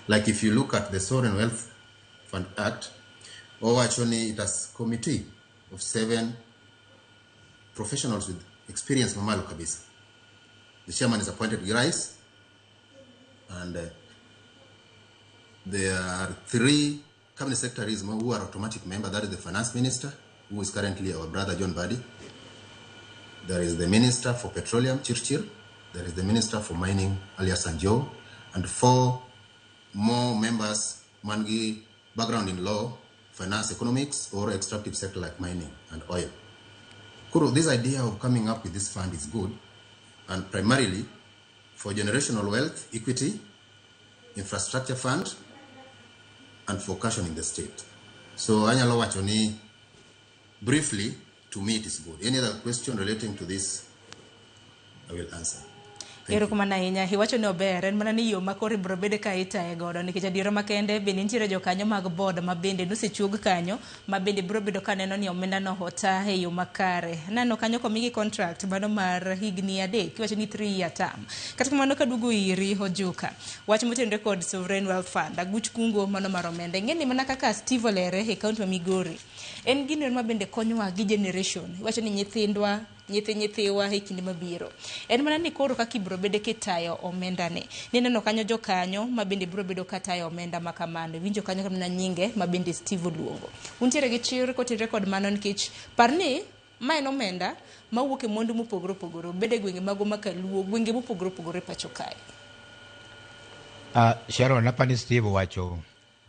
Like if you look at the Sovereign Wealth Fund Act, actually it has a committee of 7 professionals with experience mamalo kabisa. The chairman is appointed Girais, and there are 3 cabinet secretaries who are automatic members. That is the finance minister, who is currently our brother John Badi. There is the minister for petroleum, Chirchir. There is the minister for mining, alias Sanjo, and 4 more members, Mangi, background in law, finance, economics, or extractive sector like mining and oil. Kuro, this idea of coming up with this fund is good, and primarily for generational wealth, equity, infrastructure fund, and for cushioning the state. So, Anyalo Wachoni, briefly, to me it is good. Any other question relating to this, I will answer. Ero kumana inya hiwacho no ber en mana ni yo makori bro bede ka itae godo nikech adiera makende be nitiere jokanyo mag board mabende nosechug kanyo mabende bro bedo kaneno ni omenda no hota e yo makare nano kanyo komigi contract mano mar higni 3 kiwacho ni 3 year term kata kamano kadugu iri Hojuka wach motenre kod Sovereign Wealth Fund aguch kungo mano mar omenda ngeni mana kaka Steve Olere e county wa Migori en gino mabende konyowa gi generation wacho ni nyithindwa nyithiwa e kinde mabiro en mana ni koro kaka ibro bede kitayo omenda ne neno kanyo jokanyo mabende bro bedo katayo omenda makamano winjo kanyo kamna nyinge mabende Steve Luongo untiere gi chir kotenre kod mano nikech parni ma en omenda mawuok e mondu mopogoro bede gwenge mago makaluo gwenge mopogoro pacho kae. Sharon napani Steve wacho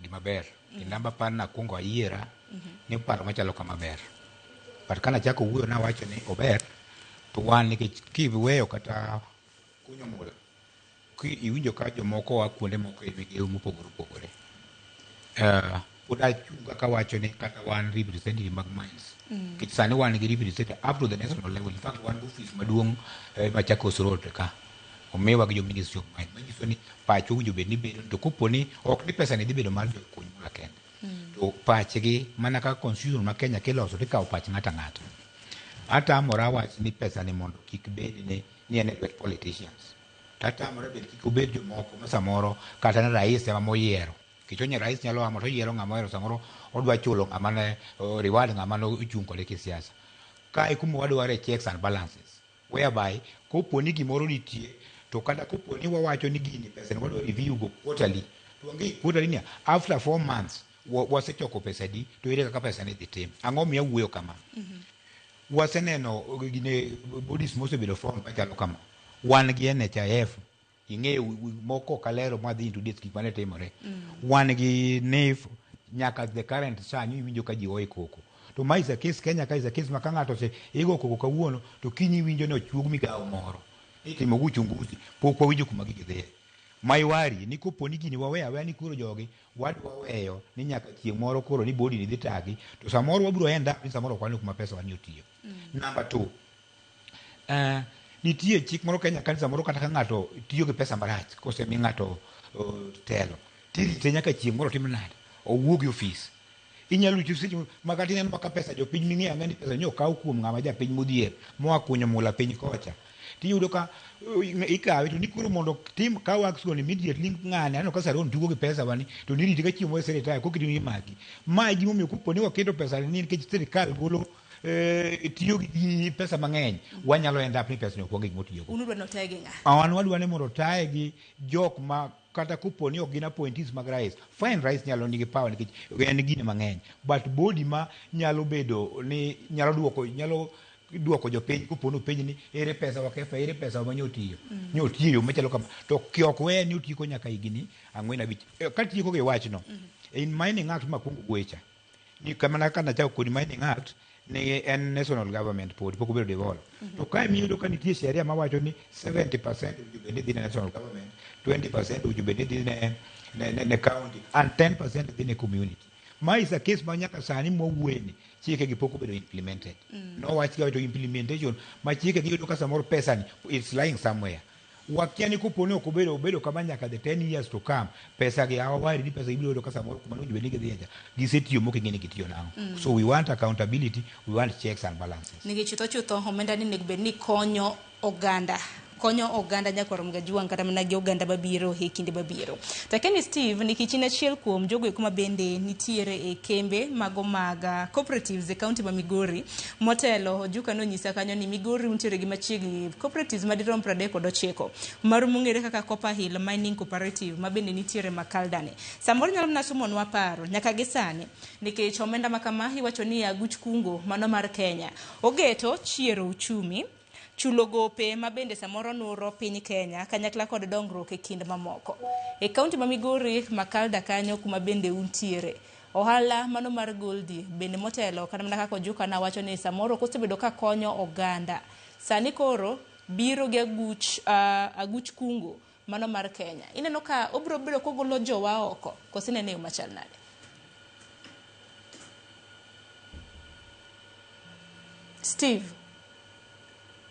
gimaber namba pan na kungo ayiera ni paro machalo kamaber but kana chako wuoyo na wacho ni ober to wan ni kiweyo kata kunyo mula ki iwinjo ka jomoko wa kuonde moko e migeo mopogore uda chunga ka wacho ni kata wan representative mag mines sani wan gi representative up to the national level. In fact wan office maduong' Machakos Road ka omewa gi jo ministry of mines manyiso ni pacho winjo bed ni bedo to kuponi ok ni pesa ni dhi bedo mar jokuny mula kende to pachgi mana ka constitution ma Kenya keloso to kawo pach ng'ata ata amora wach ni pesa ni mondo kik bed ni en lwet politicians tata amora bed kik obed jomoko ma samoro kata na rais ema moyiero kichonye rais nyalo amo to yiero ng'ama ohero samoro odwa chulo ng'ama ne reward ng'ama no ochung' kode kisiasa ka e kuma wadware checks and balances whereby koponi gimoro nitie to kata koponi wawacho ni gini pesa ni wadwa review go quarterly to ngi quarterly ni after 4 months wasechoko pesa di to ere kaka pesa ni dhi tim ang'o miya wuoyo kama waseneno gine bodies mosebedo form machalo kama wan gi NHIF ing'eyo moko kalero madhi into this kik mane timore wan gi NHIF nyaka the current sanyo iwinjo ka ji oe koko to ma is a case Kenya ka is a case ma ka ng'ato se igo koko kawuono to kinyi winjo ne ochuog migawo moro itimo uchunguzi pok wawinjo kuma gidhi maiwari ni koponi gini waweya ni kuro jogi wadwa weyo ni nyaka chieng' moro koro ni bodi ni dhi tagi to samoro wabiro enda ni samoro kwani kuma pesa wani otiyo. Number 2 nitie chik moro Kenya kan samoro kata ka ng'ato tiyo gi pesa marach kose mi ng'ato telo tirite nyaka chieng' moro tim nade owuog e office inyalo chusi makati neno maka pesa jo piny ming'e ang'eni pesa nyo kaw kuom ng'ama ja piny modhier moa kunyo mula piny kocha tiyudo ka ikawe to nikuro mondo tim ka wax on immediately ng'ane ano ka Saron tugo gi pesa wani to niriti ka chiemo serikal kokiti ni magi ma gimo mi kuponi waketo pesa ni nikech serikal golo tiyo gi pesa mang'eny wanyalo end up ni pesa no kuonge gimotiyo unudwa no tagi ng'a awan wadwa ne mondo tae gi jok ma kata kuponi ok gin appointees mag rais fine rais nyalo nigi power nikech en gine mang'eny but body ma nyalo bedo ni nyalo duoko jopiny kupono piny ni ere pesa wakefa ere pesa manyotiyo nyotiyo machalo kama to kiok we ni otiko nyaka igini ang'wen abich ka tiyo gi wachno in mining act makungo gwecha ni kama na kana chako kod mining act ni en national government pod pok bedo devolve to ka miyudo ka nitie sheria mawacho ni 70% ujubende dhi national government 20% ujubende dhi ne county and 10% dhi ne community ma is a case ma nyaka sani mowueni chike gi pok bedo implemented no wach ga to implementation ma chike gi yudo ka samoro pesa ni it's lying somewhere wakiani kuponi obedo kama nyaka the 10 years to come pesa gi awari ni pesa ibiro yudo ka samoro kuma no jubeni gi dhiaja gisetiyo moko ngene kitiyo nango so we want accountability we want checks and balances nigi chutho omenda ni nego ni konyo oganda konyo oganda nyakorom gajuang kata mana gi oganda babiro e kinde babiro. Takeni Steve ni kichina chiel kuom jogo kuma bende nitiere e kembe mago mag cooperatives e county ma Migori. Motelo Ojuka no nyisa kanyo ni Migori untiere gi machiegni cooperatives madirom 39 mar mungere kaka Copper Hill Mining Cooperative ma bende nitiere Makaldane. Samoro nyalo nasumonwa paro nyaka gisani nikech omenda makama iwacho ni aguch kungo mano mar Kenya ogeto chiero uchumi chulo gope ma bende samoro nuro piny Kenya kanyakla kod dongruok e kind mamoko. E kaunti ma Migori Makalda kanyo kuma bende untiere ohala mano mar Goldi bende motelo kana mana kaka Ojuka na wacho ni samoro kosebedo ka konyo oganda sani koro biro gi aguch kungo mano mar Kenya. Ineno ka obro biro kogolo jowa oko kosinene yo machal nade? Steve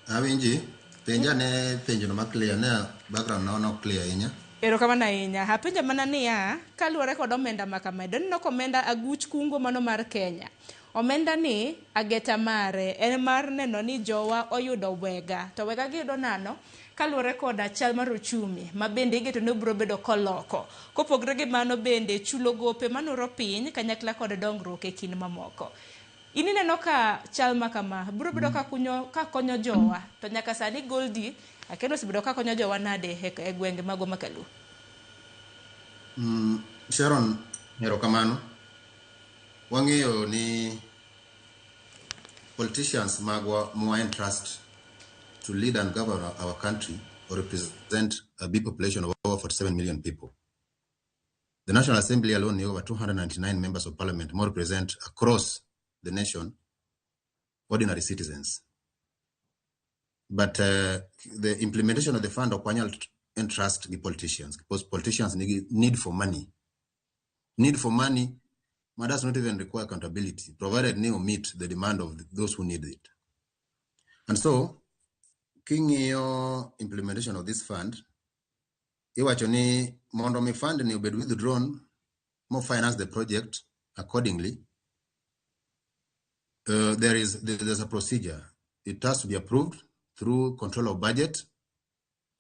Awinji penja ne penjo no clear ne background no clear inya. Ero kama na inya hapenja mana niya kaluwore kod omenda makamedo no komenda aguch kungo mano mar Kenya. Omenda ni ageta mare en mar neno ni jowa oyudo wega to wega gi do nano kaluwore kod chal mar uchumi ma bende igeto ne bro bedo koloko kopogre gi mano bende chulo gope manuro piny kanyakla kod dongruok e kin mamoko. Ineno ka chal makama bro bedo ka konyo jowa to nyaka sani Goldi akeno sibedo ka konyo jowa nade e gwenge mago makalu. Sharon ero kamano wang'eyo ni politicians magwa more entrust to lead and govern our country or represent a big population of over 47 million people. The National Assembly alone, over 299 members of parliament, more represent across the nation ordinary citizens. But the implementation of the fund of Kwanyal entrust the politicians because politicians need for money. Need for money does not even require accountability, provided they meet the demand of those who need it. And so, Kingio implementation of this fund, iwachoni mondo mi fund ni obed withdrawn, more finance the project accordingly. There's a procedure. It has to be approved through control of budget,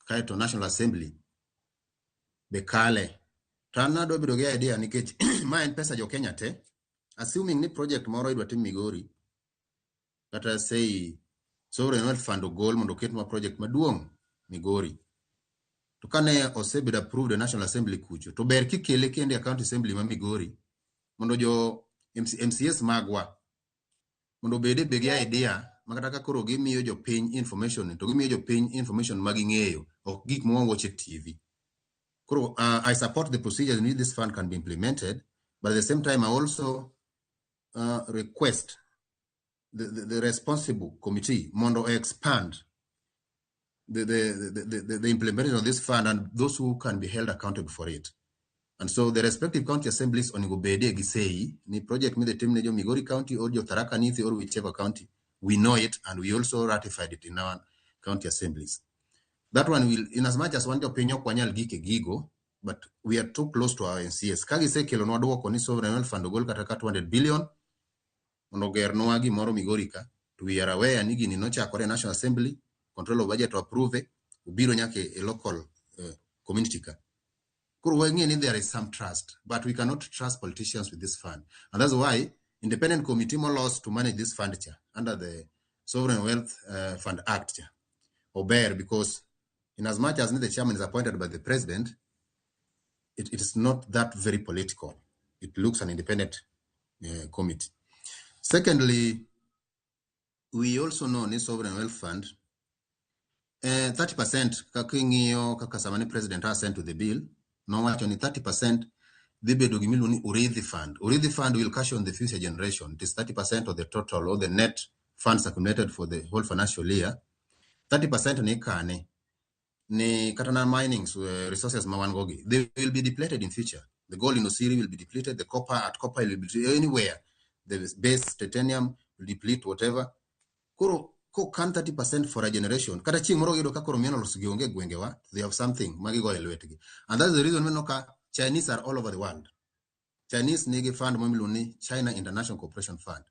Kaito National Assembly. Bekale. Tana do bidoge idea nikech ma en pesa jo Kenya te. Assuming ni project moro idwa tim Migori. Kata say sovereign wealth fund goal mondo ket ma project maduong Migori. To kane osebed approved the National Assembly kucho. To ber kikele kende county assembly ma Migori. Mondo jo MCS magwa. Mondo bede bege idea makata ka koro gimiyo jo piny information to gimiyo jo piny information maging'eyo ok gik mo watch TV. Koro I support the procedures in which this fund can be implemented, but at the same time I also request the responsible committee mondo expand the implementation of this fund and those who can be held accountable for it. And so the respective county assemblies on Igobede Gisei, ni project me the team nejo Migori County or jo Tharaka Nithi or whichever county, we know it and we also ratified it in our county assemblies. That one will, in as much as one opinion Kwanyal Gike Gigo, but we are too close to our NCS. Kagi se kelo no adwo koni sovereign wealth fund gol kataka 200 billion, onoger no agi moro Migori ka, to we are aware nigi ni nocha kore National Assembly, control of budget to approve, ubiro nyake a local community ka. There is some trust, but we cannot trust politicians with this fund. And that's why independent committee more laws to manage this fund under the Sovereign Wealth Fund Act obey, because in as much as the chairman is appointed by the president, it is not that very political. It looks an independent committee. Secondly, we also know in the Sovereign Wealth Fund, 30% kakingio kakasamani president has sent to the bill. No, actually 30% the Urithi fund. Urithi fund will cash on the future generation. It is 30% of the total or the net funds accumulated for the whole financial year. 30% ni kane ni katana mining resources mawangogi. They will be depleted in future. The gold in Osiri will be depleted. The copper at copper will be depleted anywhere. The base titanium will deplete whatever. Kuro can 30% for a generation. Kata chi moro gido kakoro miano losugionge gwengewa. They have something magigo elwetigi. And that's the reason when Chinese are all over the world. Chinese nigi fund momiluni China International Corporation Fund.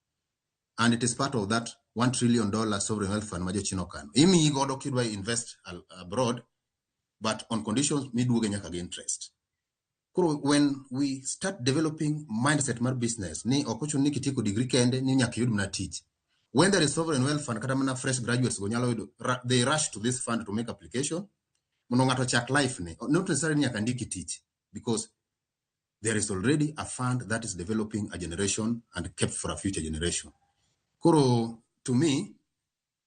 And it is part of that $1 trillion sovereign wealth fund majo chino kano. Imi godo kidwa invest abroad, but on conditions midwoge nyaka gi interest. When we start developing mindset mar business, ni okochun ni kitiko degree kende, ni nyaka yud mna teach. When there is sovereign wealth fund, kata mana fresh graduates go nyalo they rush to this fund to make application. Mono ngato chak life ne, not necessarily nyaka ndiki teach, because there is already a fund that is developing a generation and kept for a future generation. Koro, to me,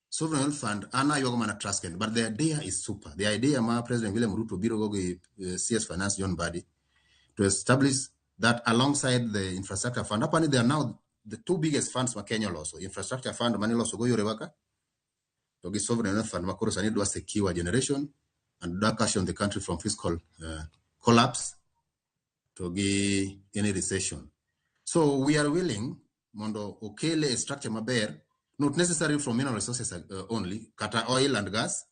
sovereign wealth fund, ana yoga mana trust, but the idea is super. The idea ma President William Ruto biro gogi CS Finance John Badi to establish that alongside the infrastructure fund. Apparently, they are now the two biggest funds for Kenya also. Infrastructure fund, money loss go yorewaka. To give sovereign wealth fund, makoro sani do secure generation and do caution the country from fiscal collapse to give any recession. So we are willing, mondo okele a structure maber, not necessarily from mineral resources only, kata oil and gas,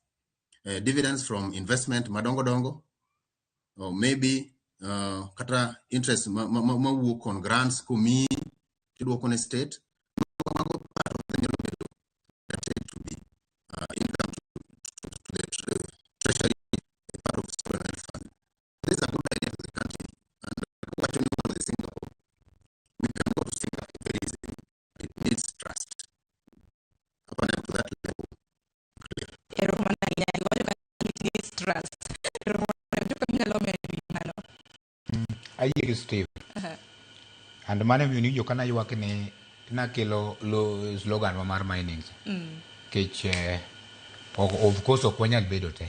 dividends from investment madongo dongo, or maybe kata interest ma work on grants kumi to work on a state, part of the to be income to the treasury, part of the sovereign fund. This is a good idea for the country. And what you know is Singapore. We can go to Singapore very easily. It needs trust. Upon to that level, clear. It needs trust. I hear Steve. And man, you need your kind of work in a kilo low slogan of our mining. Of course, of Quenya Bedote,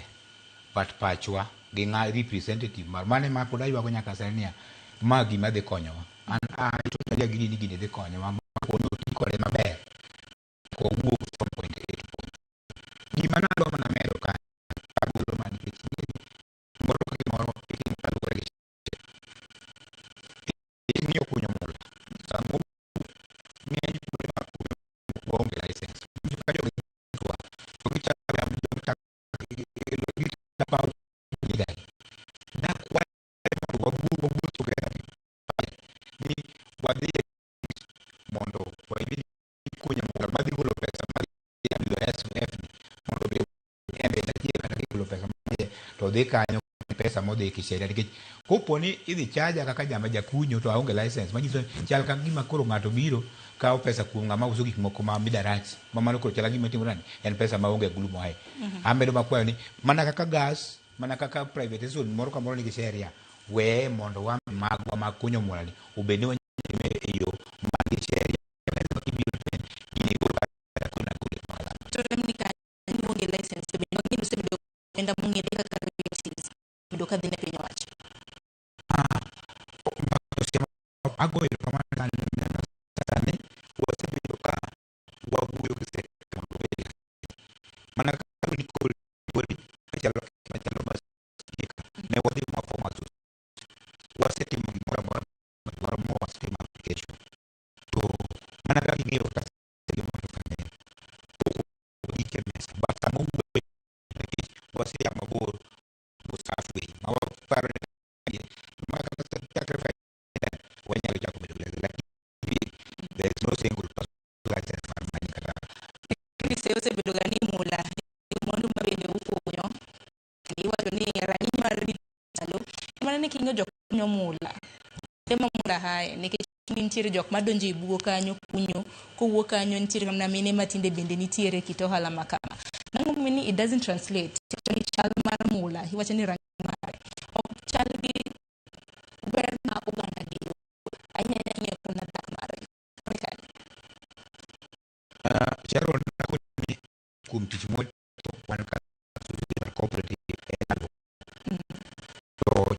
but Pachua, being a representative, Marmane Mapuda, you are going to Casania, Maggie Madeconio, and I told you again the conio, I'm going to call him a bear, or move from point A to point. Gimanalo in America, Abuloman, Morocco, picking Calgary. Ini yo punya mula, sama ni aja punya buang license. Juga yo tua, begitu cara menjual tak lebih dapat tidak. Nak kuat, bagus juga ni wadi mondo, wadi punya mula, madi bulu pesa, madi ambil SFF, mondo dia lagi kan lagi bulu pesa, to dekanyo pesa mode kisheria nikech koponi idhi chaja kaka jamba jakunyo to aonge license manyiso chal ka gima koro ngato biro kao pesa kuom ngama uso gik moko ma midarach mamano koro chala gima timorani en pesa ma onge gulu moaye amedo makwayo ni mana kaka gas mana kaka private zone moro kamoro nigi sheria we mondo wa magwa makunyo mwali ubeni wa yo magi sheria kibiro pen ni golo kuna golo mala to remnika ni onge license be ngi nuse be enda mungi dika ka repeats doka dine penyo wacho ago yo kamana tane wase be doka wa buyo kise mana ka ni ko wori chalo mas ne wadi ma format wase tim mora mo wase ma application to mana ka ngi yo ka se mo fane to di kemes basta mo wase ya mabor Safi, our parent, when you talk about there is no single license for money. ni seuze bedogani mula mondo mabende ukunyo ni wacho ni rani mar talo mana ni kinyo jok kunyo mula tema mula haye ni nitiere jok madonjo ibuo kanyo kunyo kowuok kanyo nitiere kamna mine matinde bende nitiere kito hala makama nango mini it doesn't translate to ni chal mar mula hiwacho ni rangi mare ok chal gi ber ma uganda gi anyanya nge kuna dak mare Sharon ni kum tich mo to wan ka cooperative to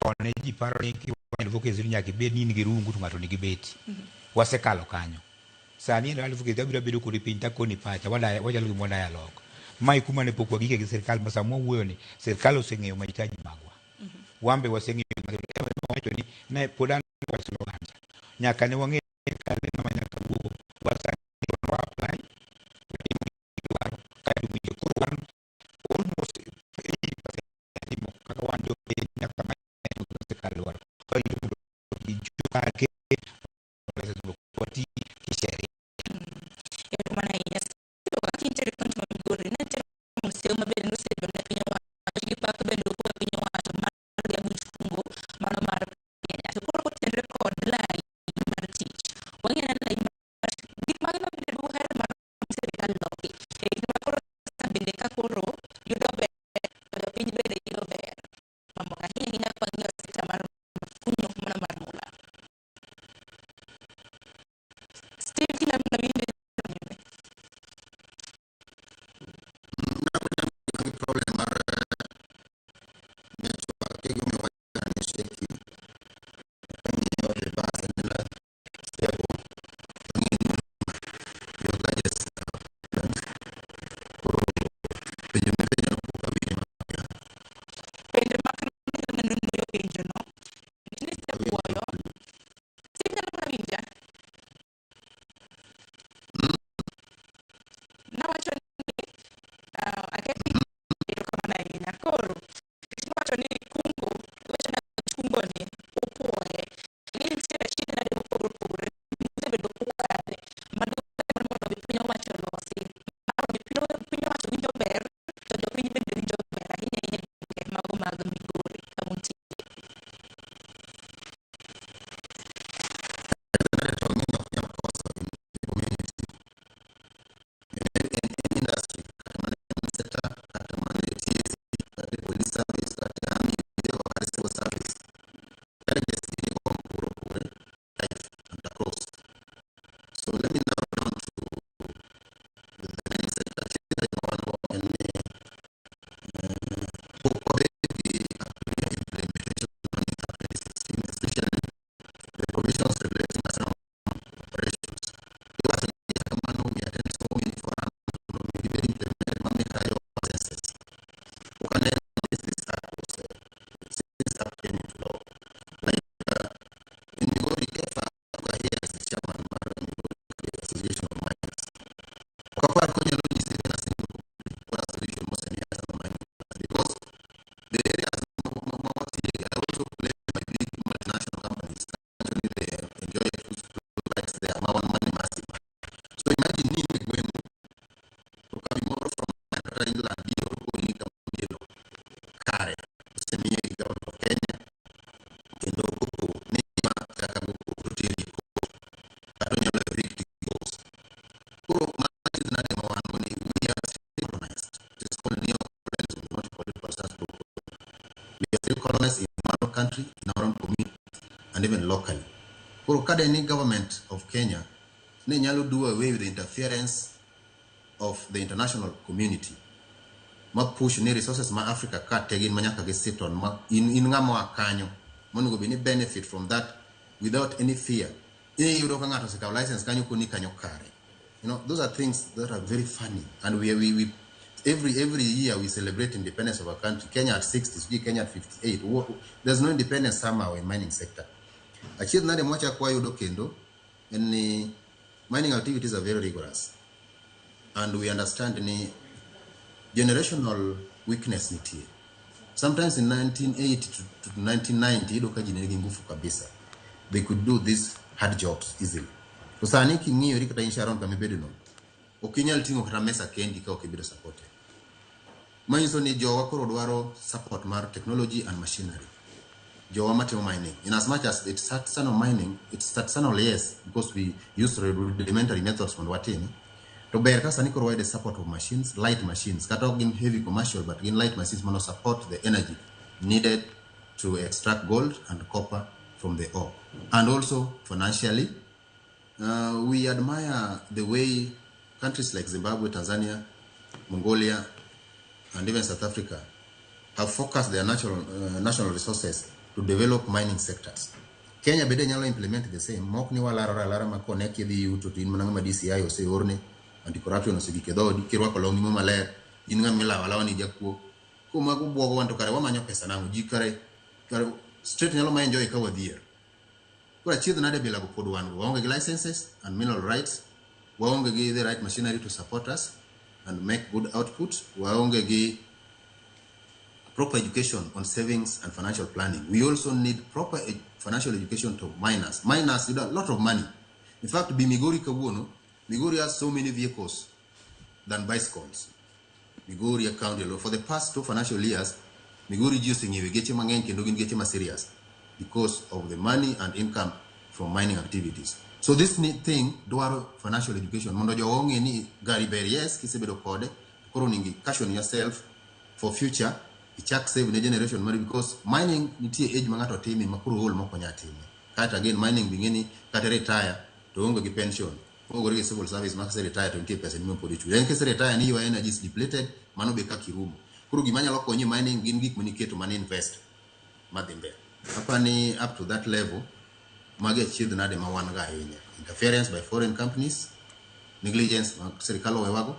one ji paro ni ki wan voke zuri nyaki bed ni ngi rungu to ngato nigi beti wasekalo kanyo sani ndo alifuke dabira bedo ko ripinta ko ni pacha wala wajalo mo dialogue mai kuma ne pokwa gike gi serikali masa mo wuyo ni serikali oseng'eyo mahitaji magwa wambe waseng'eyo wacho ni na podan kwa slogan nyaka ne wang'e kale na nyaka bugo wasa ni wa apply kadu mi ko wan almost 80% mo kaka wando nyaka ma serikali war ko yi juka ke wati kisheria mana ina country, in our own community, and even locally. For any government of Kenya, ne nyalo do away with the interference of the international community. Ma push ni resources ma Africa ka tegin manyaka ge sit on ma in ngamo akanyo. Mono go be ni benefit from that without any fear. You don't ngato se ka license kanyo kuni kanyo kare. You know, those are things that are very funny, and we every year we celebrate independence of our country. Kenya at 60, Kenya at 58. There's no independence somehow in mining sector. Actually, na democha kwa yudo kendo, and mining activities are very rigorous, and we understand the generational weakness nitie. Sometimes in 1980 to 1990, ido kaji niligi ngufu kabisa. They could do these hard jobs easily. Kusani kingiyo rikata insharon kamibedo no. Okinyal tingo kata mesa kendi ka okibedo supported. Manyiso ni jowa koro dwaro support mar technology and machinery. Jowa matimo mining. In as much as it's artisanal mining, it's artisanal, yes, because we use rudimentary methods from watini. To bear kasani koro wide support of machines, light machines. Kata in heavy commercial, but in light machines mono support the energy needed to extract gold and copper from the ore. And also financially, we admire the way countries like Zimbabwe, Tanzania, Mongolia, and even South Africa have focused their national resources to develop mining sectors. Kenya bede nyalo implement the same. Mok ni lara ma connect the you to in mananga DCI o se orne anti-corruption o se dikedo dikirwa ko longi mo maler in ngam mila wala wani jakuo ko mago bwogo wanto kare wa manyo pesa nango jikare straight nyalo ma enjoy ka wadhier. Kura chiedh nade bila go pod wan waonge gi licenses and mineral rights, waonge gi the right machinery to support us and make good output, waonge gi proper education on savings and financial planning. We also need proper financial education to miners. Miners need a lot of money. In fact, Migori Kawuono, Migori has so many vehicles than bicycles. Migori account for the past 2 financial years, Migori using you get him again can get him serious because of the money and income from mining activities. So this thing, duaro financial education. Mondo jo ni gari barriers kisebedo kode, koroningi caution yourself for future. Ichak save the generation money because mining nitie age mangato timi makuru hol moko nya timi. Kata again mining bingeni kata retire to ongo gi pension. Ongo gi civil service makase retire to nitie pesa ni mpo dichu. Yen kese retire ni your energy is depleted, mano be ka kirumo. Kuru gimanya loko nyi mining gin gik maniketo man invest madhimbe. Hapa ni up to that level mage chiedh nade ma wan ga ahinya. Interference by foreign companies, negligence mag serikal owewago,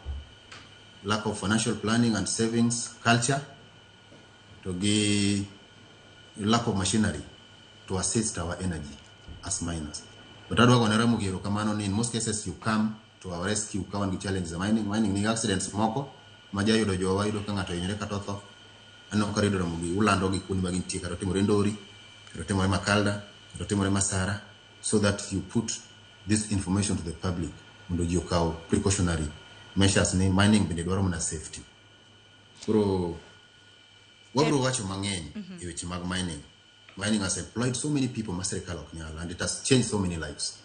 lack of financial planning and savings culture, to give lack of machinery to assist our energy as miners. But in most cases you come to our rescue and challenge the mining ni accidents moko majayo do jowa ido kanga to yinyere katotho ano karido ramugi ulando gi kuni bagin tika to timore ndori to timore makalda to timore masara, so that you put this information to the public mundo ji okaw precautionary measures ni mining bende dwaro na safety. Kuro wabro wacho mangeny e weche mag mining. Mining has employed so many people maserikal ok nyala, and it has changed so many lives.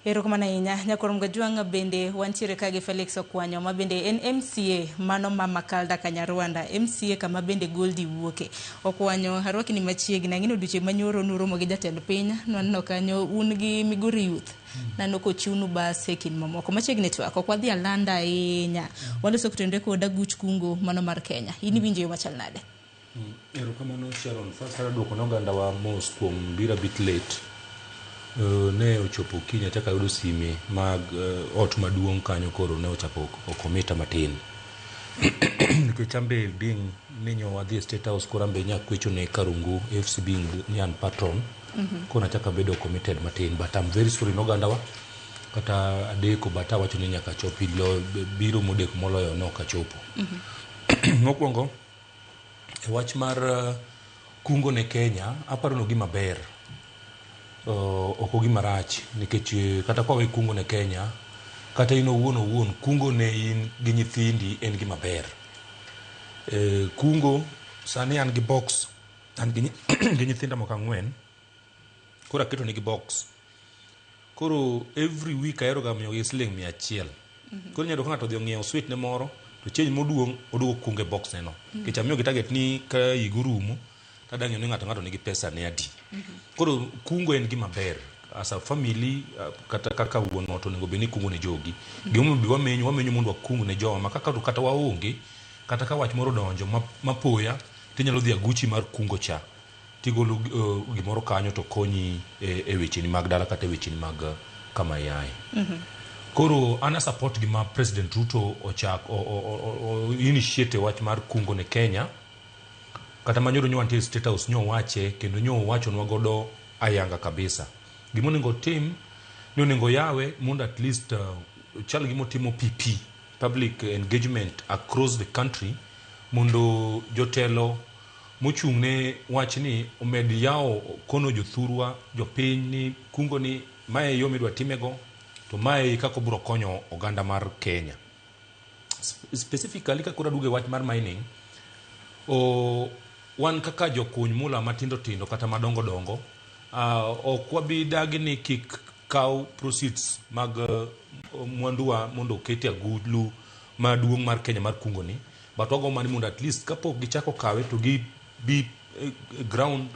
Erokamano ahinya. Nyakorom Gajwang' bende wantiere kagi Felix Okwanyo ma bende en MCA mano ma Makalda Kanyarwanda, MCA kama bende Goldi wuoke. Okwanyo harwaki ni machiegni ang'ino duche manyoro nuromo gi jatend piny nwanno kanyo un gi Migori Youth nano kochunu bas ekin mamoko machiegni twak ok wadhi alanda ahinya waloso kutende koda guch kungo mano mar Kenya. In winjo yo machal nade? Erokamano Sharon, first duoko noganda wa mos kuom bira bit late. Ne ochopo kinya taka yudo sime mag ot maduong' kanyo koro ne ochapo okomita matin. Nikechambe being ninyo wadhi State House korambe nyakwecho ne Karungu FC being nyan patron. Kona chaka bedo committed matin, but I'm very sorry noganda wa kata adeko bata wacho ni nyaka chopi lo biro modek moloyo no kachopo. Mokwongo wach mar kungo ne Kenya aparo no gima ber. Oko gima rach nikech kata kwa we kungo ne Kenya kata ino wuon kungo ne in gi nyithindi en gima ber. Kungo sani an gi box an gi nyithinda moko 4 koro aketo nigi box. Koro every week ayero ga miyo gi siling 100. Koro nyalo ng'ato dhi ng'iewo sweet ne moro to change moduong odugo kunge box neno. Kech amiyo gi target ni ka igurumo tadang'eyo ni ng'ato nigi pesa ne adi. Koro kungo en gima ber as a family, kata kaka wuon ot onego bed ni kungo ne jogi. Gima bi wamenyo mondo wakung ne joma kata waonge, kata ka wach moro donjo mapoya tinyalo dhi aguchi mar kungo cha tigolo gimoro kanyo to konyi e wecheni mag dala kata e wecheni mag kama yaye. Koro ana support gima President Ruto initiate wach mar kungo ne Kenya, kata manyoro nyowantie State House nyowache kendo nyowacho nwa godo ayanga kabisa. Gimo nengo tim ni onego yawe mondo at least chal gimo timo PP, public engagement across the country, mondo jotelo mochung'ne wach ni omed yawo kono jothurwa jopiny ni kungo ni mae yo midwa timego to mae kako biro konyo oganda mar Kenya. Specifically kako raduge wach mar mining, wan kaka jokuny mula matindo tindo kata madongo dongo, ok wabi dagi ni kik kaw proceeds mag mwanduwa mondo oketi agulu maduong' mar Kenya mar kungo ni, but wago mani mondo at least kapok gichako kawe to bi ground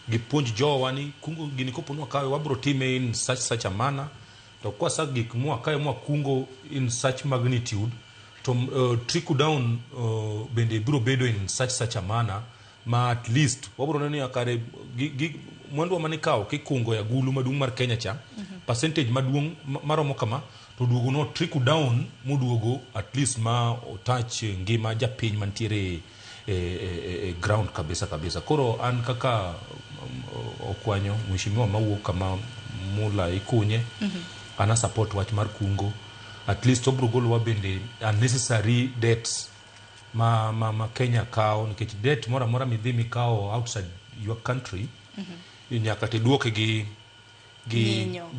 gipuonj jowa ni kungo gini kopo nwa kawe wabro time in such a manner, to kwa sa gik mwa kawe mwa kungo in such magnitude to trickle down bende biro bedo in such a manner ma at least wabro nani akare mwandu wa manikaw kikungo ya gulu maduong' mar Kenya cha percentage maduong' maromo kama to duogo no trickle down moduogo at least ma touch ngima japiny mantiere ground kabisa. Koro an kaka okwanyo mheshimiwa mawuok kama mula ikunye, ana support wach mar kungo, at least obro golo wabende unnecessary debts ma Kenya kao, nikech debt mora midhi mikao outside your country nyaka te duoke gi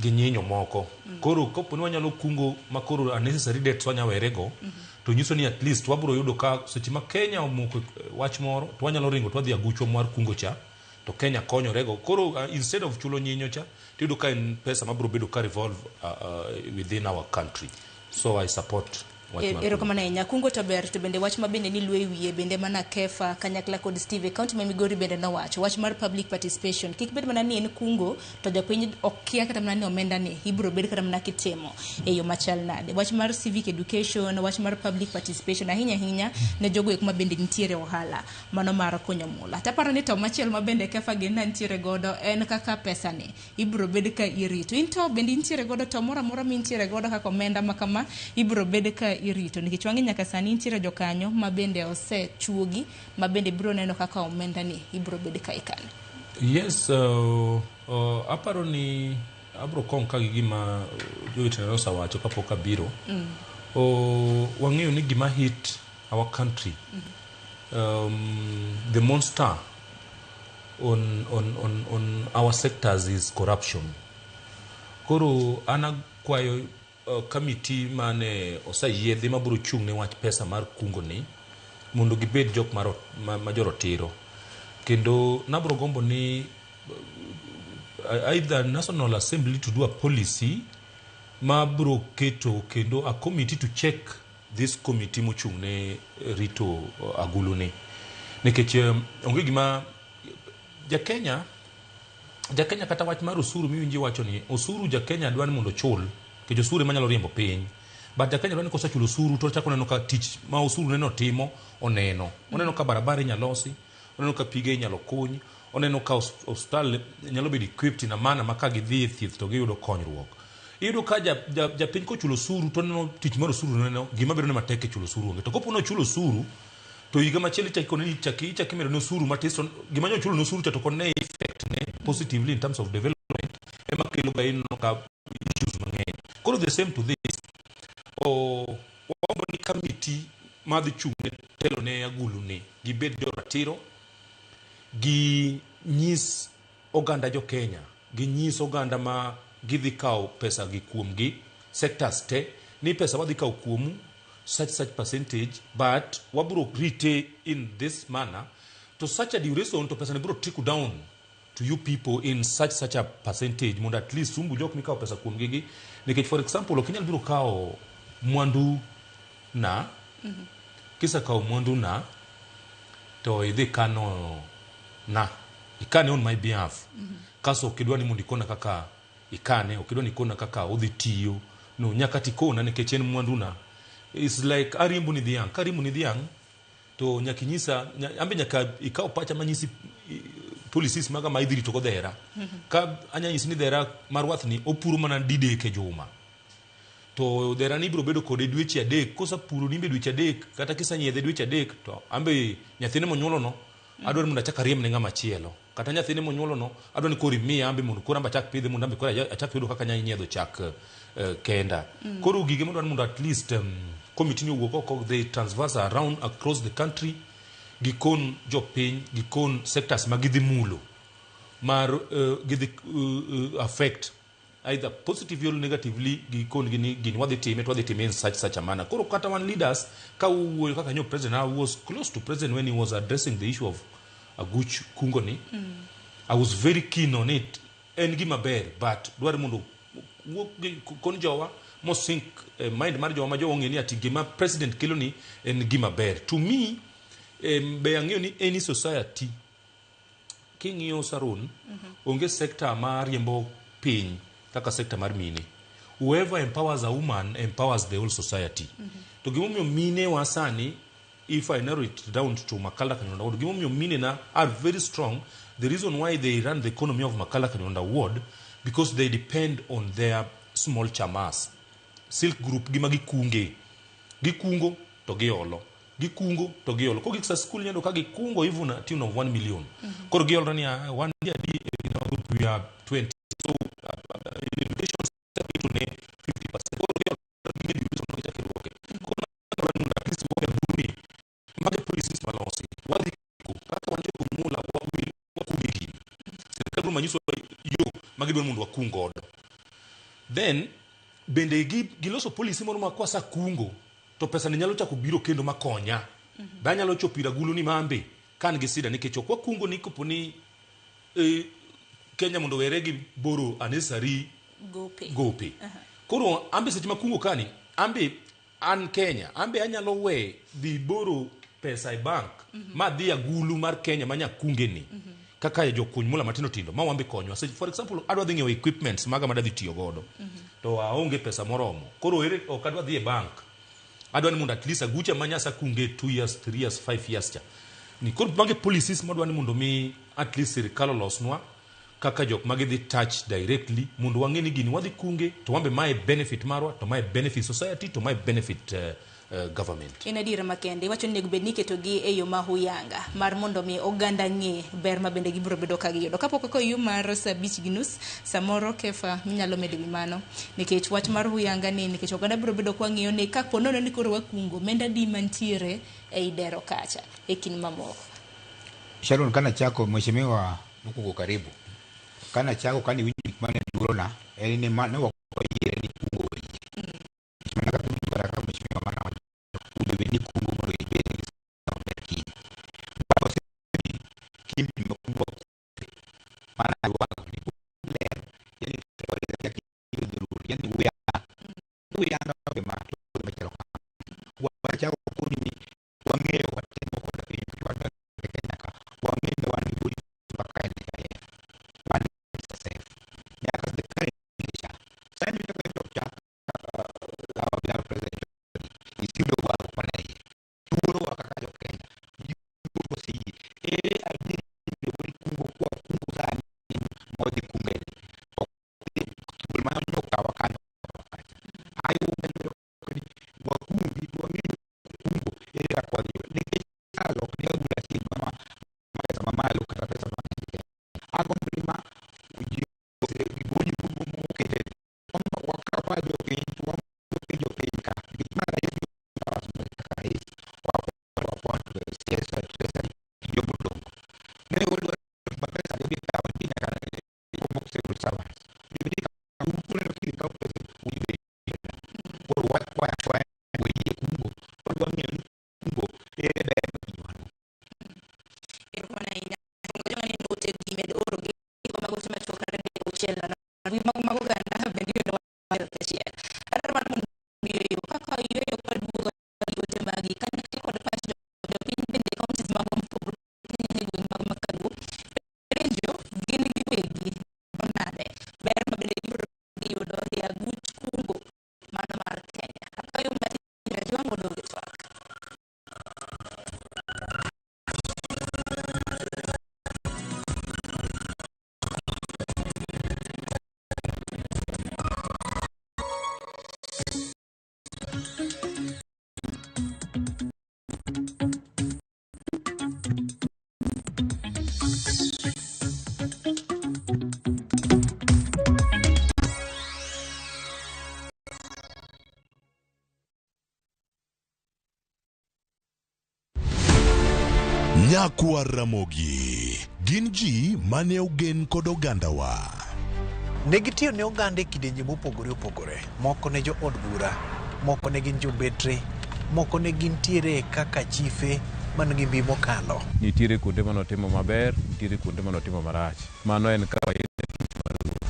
nyinyo moko. Koro kopo ni wanyalo kungo makoro unnecessary debts wanyawerego, to nyiso ni at least wabro yudo ka seche ma Kenya omoko wach moro to wanyalo ringo to wadhi agucho mar kungo cha to Kenya konyorego. Koro instead of chulo nyinyo cha tiyudo ka en pesa mabro bedo ka revolve within our country. So I support erokamano ahinya. Kungo to ber, to bende wach mabende ni luwe wiye bende mana Kefa kanyakla kod Steve County ma Migori bende nowacho wach mar public participation. Kik bed mana ni en kungo to jopiny okia kata mana ni omenda ni ibro bed kata mana kitimo e yo machal nade. Wach mar civic education, wach mar public participation ahinya ne jogo kuma bende nitiere ohala mano mar konyo mula. Taparo ni to machiel mabende Kefa gin nitiere godo en kaka pesa ni ibro bed ka irito. Into bende nitiere godo to mora mi nitiere godo kaka omenda makama ibro bed ka irito, nikech wangi nyaka sani nitiere jokanyo mabende osechuogi mabende biro neno kaka omenda ni ibro bed ka ikane. Yes, aparo ni abro kong ka gima joitero sawacho kapok abiro. Wang'eyo ni gima hit our country, the monster on our sectors is corruption. Koro ana kwayo committee mane osayiedhi mabro chung ne wach pesa mar kungo ni mondo gibed jok majorotiro, kendo nabro gombo ni either National Assembly to do a policy mabro keto kendo a committee to check this committee mochung ne rito agulu ni, nikech onge gima Jakenya kata wach mar osuru miwinji wacho ni osuru Jakenya dwani mondo chul ke josuru manyalo riembo piny, but Jakenya dwani kosa chulo osuru to chako neno ka tich ma osuru neno timo oneno ka barabara nyalosi, oneno ka pige nyalo kuny, oneno ka hospital nyalo bedo equipped na mana maka gidhi thieth to giyudo konyruok. Iyudo ka japiny ko chulo osuru to neno tich mar osuru neno gima biro ne matek chulo osuru onge, to kopo no chulo osuru to higa machielo chaki medo ne osuru matis, to gima nyo chulo osuru to kon ne effect ne positively in terms of development ema kelo ga ino ka issues mang'eny. Koro the same to this, wambo ni committee madhi chung'ne telo ne agulu ni gibed joratiro, gi nyis oganda jo Kenya, gi nyis oganda ma gidhi kaw pesa gi kuom gi sectors te ni pesa wadhi kaw kuomu such percentage, but wabro rite in this manner to such a duration to pesa ne bro trickle down to you people in such a percentage mondo at least umbu jok mikaw pesa kuom gigi. Nikech for example okinyal biro kaw mwandu kisa kaw mwandu na to idhi kano na ikane on my behalf kaso okidwa ni mondo ikona kaka ikane, okidwa ni ikona kaka odhi tiyo no nyaka tikona nikech en mwanduna. It's like arimbu ni dhiang', karimbu ni dhiang' to nyaka inyisa ambe nyaka ikaw pacha manyisi policies maga ma idhi rito go dhera ka anyanyisi ni dhera mar wathni opuro mana didek e juma to dhera ni biro bedo kode dweche adek, kosa puro ni be dweche adek kata kisa nyiedhe dweche adek to ambe nyathine monyuolo no adwaro mondo achak riem ne ng'ama chielo, kata nyathine monyuolo no adwaro ni koro imiya ambe mondo koro amba achak pidhe mondo ambe koro achak yudo kaka nyanya nyiedho chak kenda. Koro gige mondo at least committee ni owuok oko, they transverse around across the country, gikon jopiny, gikon sectors magidhi mulo mar gidhi affect either positively or negatively, gikon gini wadhi time in such a manner. Koro kata one leaders ka uwuoyo kaka nyo president, I was close to president when he was addressing the issue of Aguch Kungoni. I was very keen on it, en gima ber, but dwaro mondo kon jowa mo think mind mar jowa ma jowa ng'eni ati gima president kelo ni en gima ber. To me be ang'eyo ni any society king'iyo Saron onge sector mar riembo piny kaka sector mar mine. Whoever empowers a woman empowers the whole society. To gimomiyo mine wa sani, if I narrow it down to Makala Kanyonda, gimomiyo mine na are very strong. The reason why they run the economy of Makala Kanyonda ward, because they depend on their small chamas. Silk group gima gikungo to giolo, gikungo to giolo. Ko giksa school nyando ka gikungo even a tune of 1 million. Koro giolo ni 1 year we are 20. So education sector to 50%. Koro giolo gige division no kichake roke. Koro na at least woke buni mage policies malosi. Wadi ko kata wanje kumula wa kubihi. Serikali manyiso yo mage dwon mundu wa kungo. Then bende giloso policy moro makwa sa kungo to pesa ni nyalo chako biro kendo makonya ba nyalo chopira gulu ni mambe kan gi sida nikech okwa kungo ni koponi Kenya mondo were gi boro anesari gope. Koro ambe seche makungo kani ambe an Kenya ambe anyalo we dhi boro pesa e bank ma dhi agulu mar Kenya manya kungeni kaka jokuny mula matino tindo ma wambe konyo. For example, adwa dhi ng'iewo equipments maga madhi tiyo godo to aonge pesa moromo, koro ere ok adwa dhi e bank, adwa ni mondo at least agucha manyasa kunge 2 years 3 years 5 years cha ni koro mage policies modwa ni mondo mi at least sirikal olosnwa kaka jok mage dhi touch directly mondo wang'e ni gini wadhi kunge to wambe mae benefit marwa, to mae benefit society, to mae benefit government. En adira makende wacho ni nego bedni keto gi e yo ma huyanga mar mondo mi oganda ng'e ber ma bende gibiro bedo ka giyudo kapok ko yu mar saa 5:30 samoro kefa minyalo medo wi mano nikech wach mar huyanga ni nikech oganda biro bedo kwa ng'iyo ni kapo nono ni koro wakungo menda di mantiere e idero kacha e kin mamoko. Sharon, kana chako mheshimiwa Mukugo karibu, kana chako kani winyi mane durona ni mane wa yere ni kungo mana ka tukara ka mheshimiwa mana ni kungo mo ibere ki baba sisi kimpi mkubwa mana wa ni le yani teoria ya kidururi yani uya na kwa mato mechero wa chako kuni wangeo watendo kwa kwa Kenya ka wangeo wani budi mpaka ile kaya wani sasa nyaka dekare kisha sasa ni kwa cha la president isindo wa kwa naye turo wakakajo Kenya yuko si ade kungo kwa kungo sana Nyakwa Ramogi gin ji mane ogen kod ogandawa. Negitiyo ne oganda kidenje mopogore opogore. Moko ne jo od bura, moko ne gin jobetre, moko ne gin tiere kaka chife man gi mbi mokalo. Nitiere kuonde manotimo maber, nitiere kuonde manotimo marach. Mano en kawaida mar ruoth.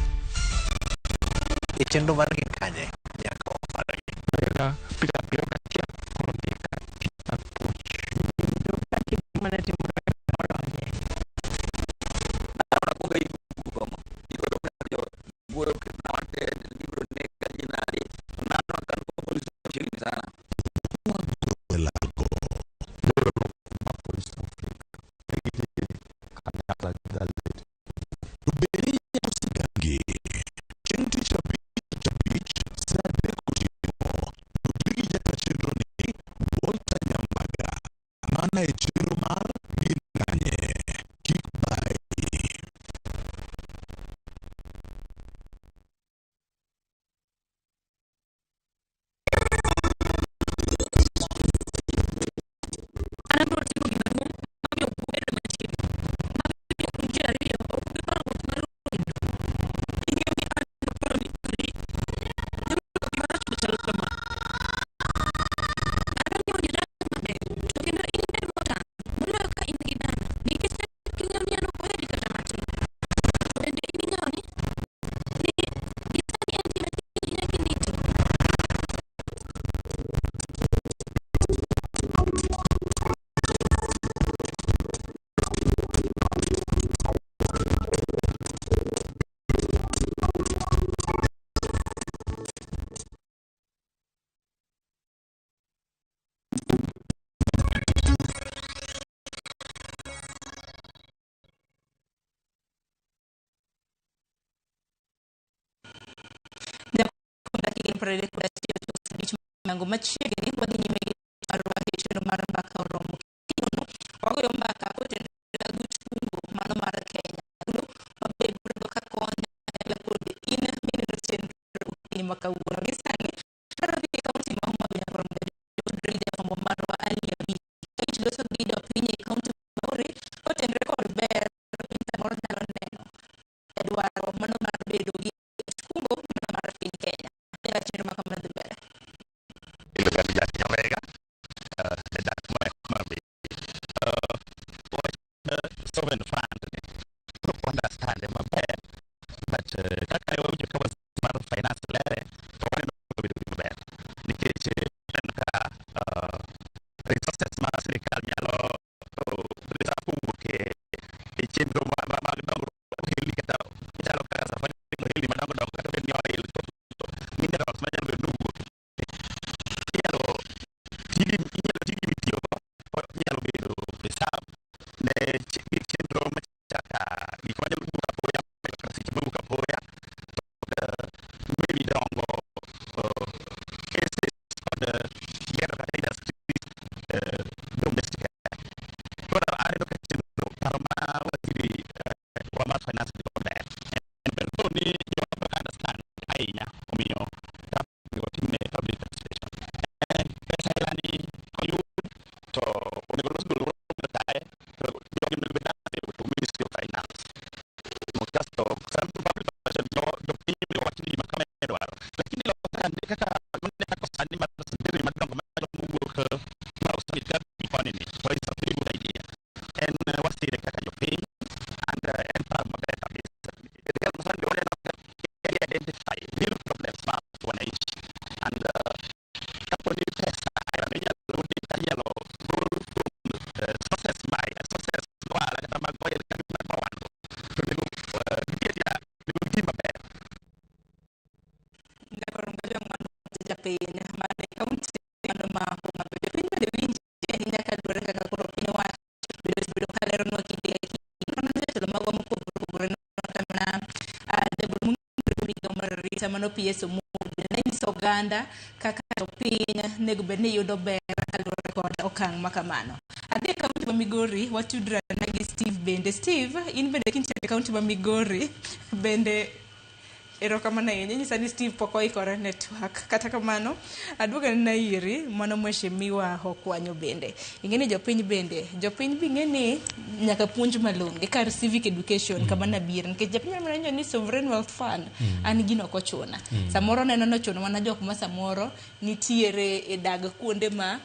E chenro mar kanye nyaka ofaragi. Mango machiegni wadhi nyime gi marwa hichino mar mbaka oromo kino wagoyo mbaka kotendra gut kungo mano mar Kenya mabe bro ka konya la pod in mineno chenro ni makawuono gi sani tara dhi kaunti ma Homa Bay from the Drida from marwa ali abi kich loso gi do pinyi kaunti mori kotendra kod ber pinta moro nyalo neno edwaro mano mar bedo gi kungo mano mar piny Kenya ila chenro makamano ber sovereign fund to understand them bad but kaka yo je kama smart finance lere to wano bidu bad nikech ka resources ma serikal nyalo resa kuke e chenro mag dongo hili kata nyalo kaka safari hili madongo dongo kata ni oil minerals ma nyalo nugo nyalo tigi mitio nyalo bedo reserve ne chenro machaka gikwajo buka poya kasi buka poya maybe dongo cases on the yellow industries domestic but I look at chenro parma watiri wama finance development and but ni you understand ainya omiyo timne public administration and pesa ilani koyu to onego dulu tae Ministry of Finance. Mukasto, santo public do pinyo wakili makame edwaro. Lakini lo kaka mne kosani madiri madongo mugo ka usani ka economy. For it's a pretty good idea. And what's the kaka yo pay and para mabeka is. Kaya msandi wale na identify real problems ma wanaishi. And kapo ni pesa ya rudi kanyalo sources mai sources wala kata magoya kami mawano tuligo dia timba be ngakoro ngajong mano Japan mane kaunti ano ma Homa Bay pinyo de winje nyaka dware kaka koro pinyo wa bido kalero no kide no nzeto mago mukubure no kana de burmungu bido marita mano pieso mu ne Soganda kaka pinya nego bedni yudo ber kalore kod okang makamano ade kaunti ma Migori watudra nagi Steve bende Steve in bende kinche kaunti ma Migori bende Erokamano ahinya. Nyisa ni Steve pok oikore network. Kata kamano, aduoga na iri mano mheshimiwa Okwanyo bende. Ingeni jopiny bende. Jopiny bingeni nyaka puonj malonge kar civic education kama nabir. Nikech jopiny manenyo ni sovereign wealth fund an gino kochuna. Samoro neno no chuno mana jok ma samoro nitiere e dag kuonde ma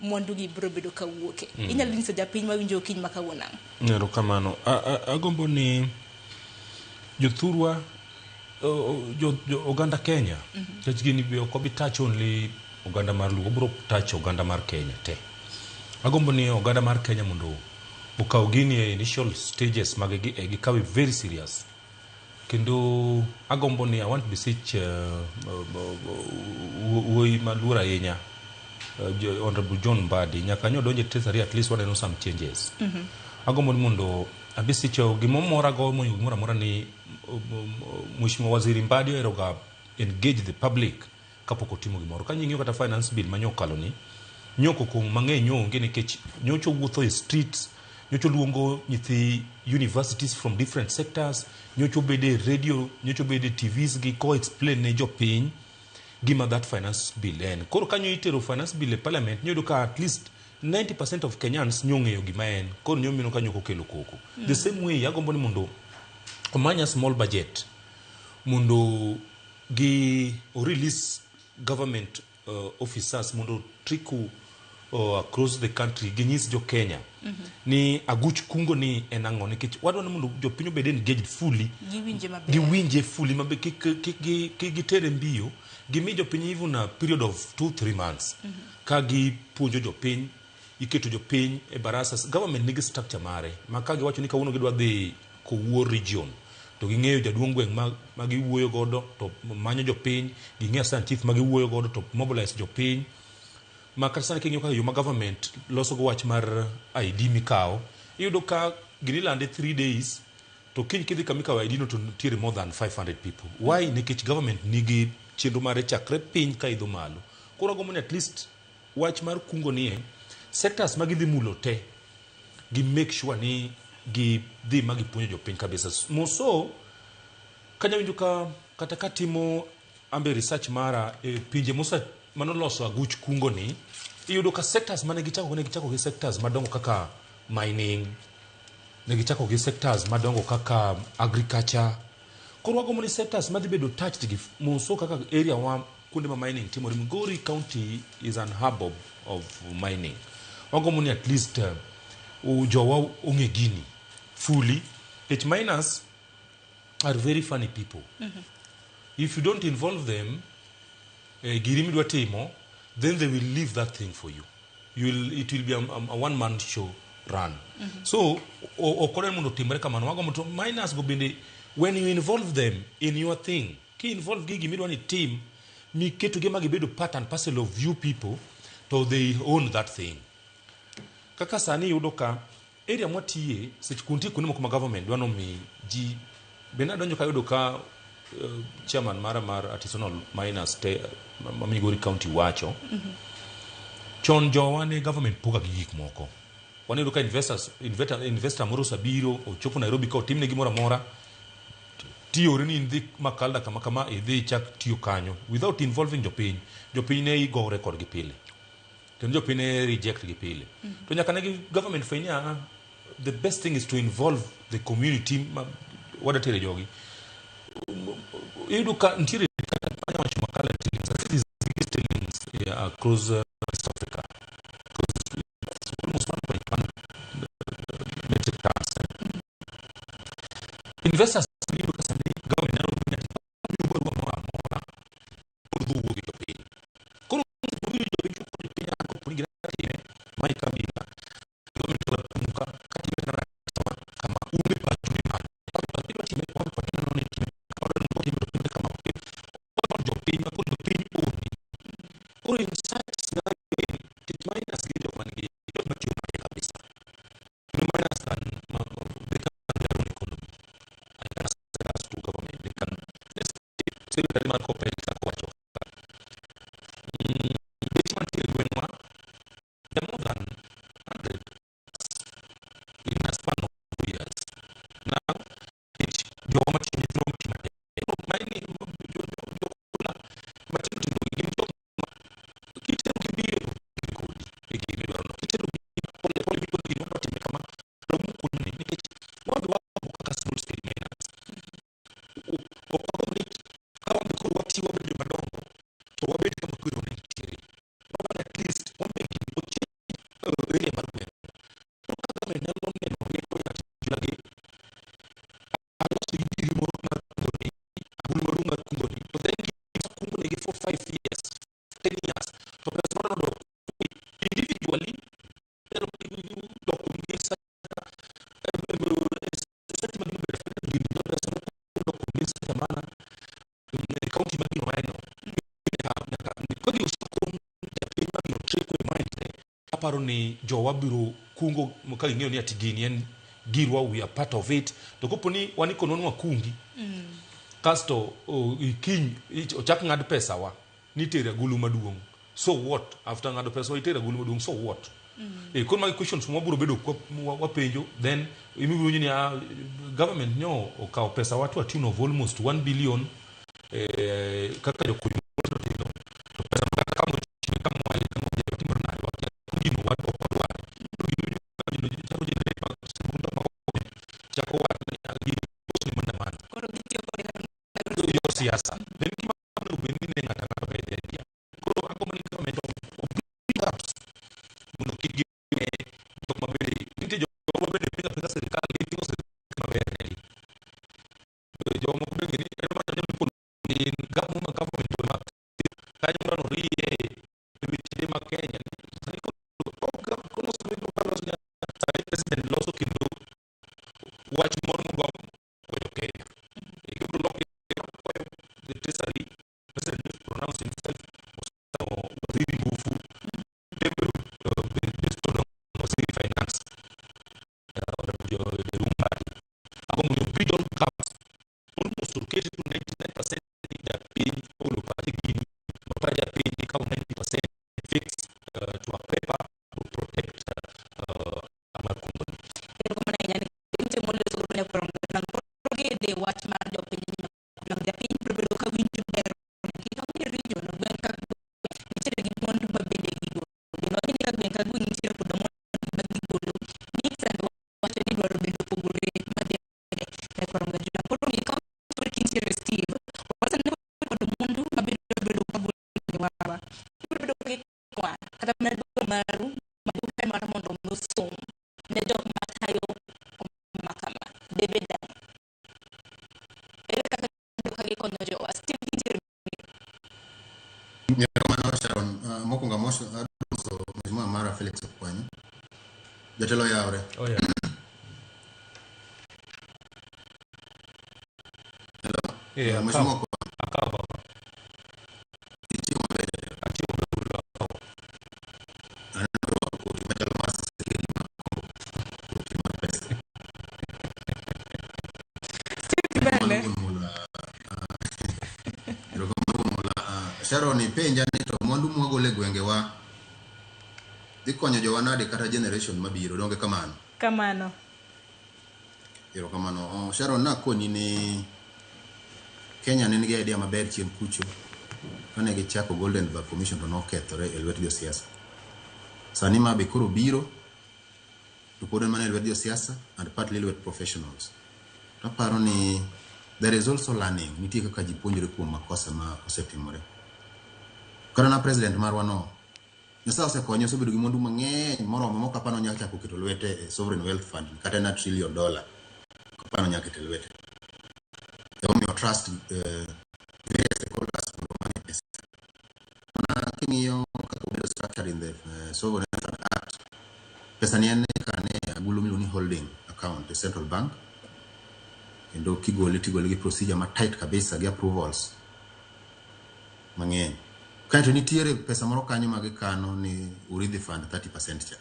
mwandu gi bro bedo kawuoke. Inyalo nyiso japiny mawinjo kiny makawuono. Erokamano. Agombo ni jothurwa oganda Kenya kech gini be ok obi touch only oganda mar Luo, bro touch oganda mar Kenya te. Agombo ni oganda mar Kenya mondo okaw gini e initial stages mag gikawe very serious. Kendo agombo ni I want to beseech wuoyi maluor ahinya Honorable John Mbadi nyaka nyo donje Treasury at least waneno some changes. Agombo ni mondo abisicho gimomora go gimora mora ni Mheshimiwa Waziri Mbadi eroga engage the public kapoko timo gimoro. Ka nying'yo kata finance bill manyokalo ni nyoko kong mang'eny onge nikech nyocho wuotho e streets, nyocho luongo nyithi universities from different sectors, nyocho bede radio, nyocho bede TVs gi ko explain ne jopiny gima that finance bill en. Koro kanyo itero finance bill e parliament nyodo ka at least 90% of Kenyans nyong'eyo gima en. Koro nyomino kanyo kokelo koko. The same way agombo ni mondo omanya small budget mundo gi release government officers mundo triku across the country ginyis jo Kenya ni aguch kungo ni enango nikech wadwa ni mundo jo pinyo bede engaged fully giwinje fully mabe gitere mbio gimi jo pinyo even a period of 2-3 months ka gi puonjo jo piny iketo jo piny e barasas government nigi structure mare maka giwacho ni kawuono gidwa dhi Kowuor region to ging'eyo jaduong' gweng' ma giwuoyo godo to manyo jo piny ging'eyo san chief ma giwuoyo godo to mobilize jo piny makata sana king'eyo kaka yo ma government loso go wach mar ID mikawo iyudo ka ginilande 3 days to kiny kidhi kamikawo ID no to nitiere more than 500 people. Why? Nikech government nigi chenro mare chakre piny ka idho malo. Koro agombo ni at least wach mar kungo nie sectors ma gidhi mulo te gi make sure ni gi dhi magi puonjo jo piny kabisa. Moso kanya winjo ka kata katimo ambe research mara pinje mosa manoloso aguch kungo ni iyudo ka sectors mane gichako gi sectors madongo kaka mining, ne gichako gi sectors madongo kaka agriculture. Koro wagombo ni sectors madhi bedo touched gi moso kaka area wa kuonde ma mining timore. Migori County is an hub of mining. Wagombo ni at least jowa ong'e gini fully. Which miners are very funny people. If you don't involve them, girimi dwa timo, then they will leave that thing for you. It will be a one-man show run. So, okore mundo timore kamano. Wagombo to miners go bende, when you involve them in your thing, ki involve gigi midwa ni team, mi keto gema gibedo part and parcel of you people, so they own that thing. Kaka sani yudo ka area mwatiye sech kunti kunimo kuma government dwano mi ji bena donjo ka yudo ka chairman mar artisanal miners te Migori County wacho chon jowa ne government poga gi gik moko wani yudo ka investor moro sabiro ochopo Nairobi ka otimne gimoro amora tiyore ni ndhi makalda kama idhi chak tiyo kanyo without involving jopiny ne go record gi pile to jopiny ne reject gi pile to nyaka ne government fanya the best thing is to involve the community wadatere jogi iduka ntire kanya machuma kala tilings across West Africa because it's almost 1.1 metric tons. Investors iduka sani government na rubunya nyumba ruwa mora kudu wugi jopi kono wugi jopi ko pina ko kugira time mai kabila government la muka kati na kama ume pa tuma pa tiba time kwa tuna no time kwa time kama kwa jopi na ko jopi or in such scenario it minus give of money it not you money kabisa no minus than they can their own economy and that's to government they can say that man ko pesa kwa cho this man till when one the more than 100 in a span of 2 years now it's your much mining kata mana kaunti mabiro maeno kwa hiyo usiku mabiro treko mind aparo ni jowa biro kungo mkali ngeo ni atigini en girwa we are part of it to koponi waniko nonwa kungi kasto ikiny ochak ngad pesa wa nitere gulu maduong so what after ngado pesa itere gulu maduong so what kon my questions mo buro bedo wa penjo then imibiro ni government nyo okaw pesa watu at tune of almost 1 billion kaka yo kuyo to pesa kama kama wale kama ya timber na kujino watu kwa wale charo jere pa segunda ma chako watu ni ni mandamano koro bitio ko yo siasa then kima no benine ngata ka bede dia koro ako mani government perhaps muno kigi to mabele nite jo mabele pesa serikali ndio serikali mabele jo mo kubegi ni ma jo ni government ma kaje mrano rie bibi ma Kenya sani ko kono sabe no para sonya sai president loso kindo watch more mo ko Kenya e ko lo the treasury president pronounced himself waziri nguvu waziri finance the Rumbari ako mo bidon caps almost located to 99% that pay all of party gini mapaja pay ikaw 90% fixed to a paper to protect our company kuma na yani inte mo le suru ne from the proge de watch mar do pinyo na da pinyo probado ka winju ber ki ka ni region no ben ka ni tere gi mon ba bende gi go no ni ka ben ka gu ni tere ko do mon ba gi go ni sa do watch ni do be do pugure ma de ne ko nga jula ko ni ka so ki tere steve wasa ne ko do mon ba be do ka bu ni wa ba probado ke kwa kata na do maru ma do pe mar mon do no so ne do ma tayo makama debeda ele kaka do kage kono jo steve kinjere Nyaroma Sharon mokunga mosho aduso mheshimiwa Mara Felix Okwanyo jatelo yaore oh yeah mheshimiwa akaba Ichimo mbele atio bulu akaba anaro kuri matalo masili kwa pesa bale Sharon penja ni to mwandu mwagole gwenge wa dhikonyo jowanade kata generation mabiro donge kamano ero kamano Sharon na koni ni Kenya ne nigi idea maber chien kucho kane gichako Golden Bar Commission to nokethore e lwet josiasa sani ma be koro biro to pod en mana e lwet josiasa and partly lwet professionals to paro ni there is also learning nitie kaka ji puonjore kuom makosa ma osetimore kana na president marwa no nyasa osekonyo osebedo gi mwandu mang'eny moromo mokapano nyaka chako keto lwete sovereign wealth fund kata na $1 trillion kapano nyaka keto lwete you trust various stakeholders for money pesa na king'iyo kaka obedo structured in the sovereign wealth fund act pesa ni ene kane agulu miluongo ni holding account the central bank kendo tigole gi procedure ma tight kabisa gi approvals mang'eny kaito nitiere pesa moro kanyo magikano ni urithi fund 30% cha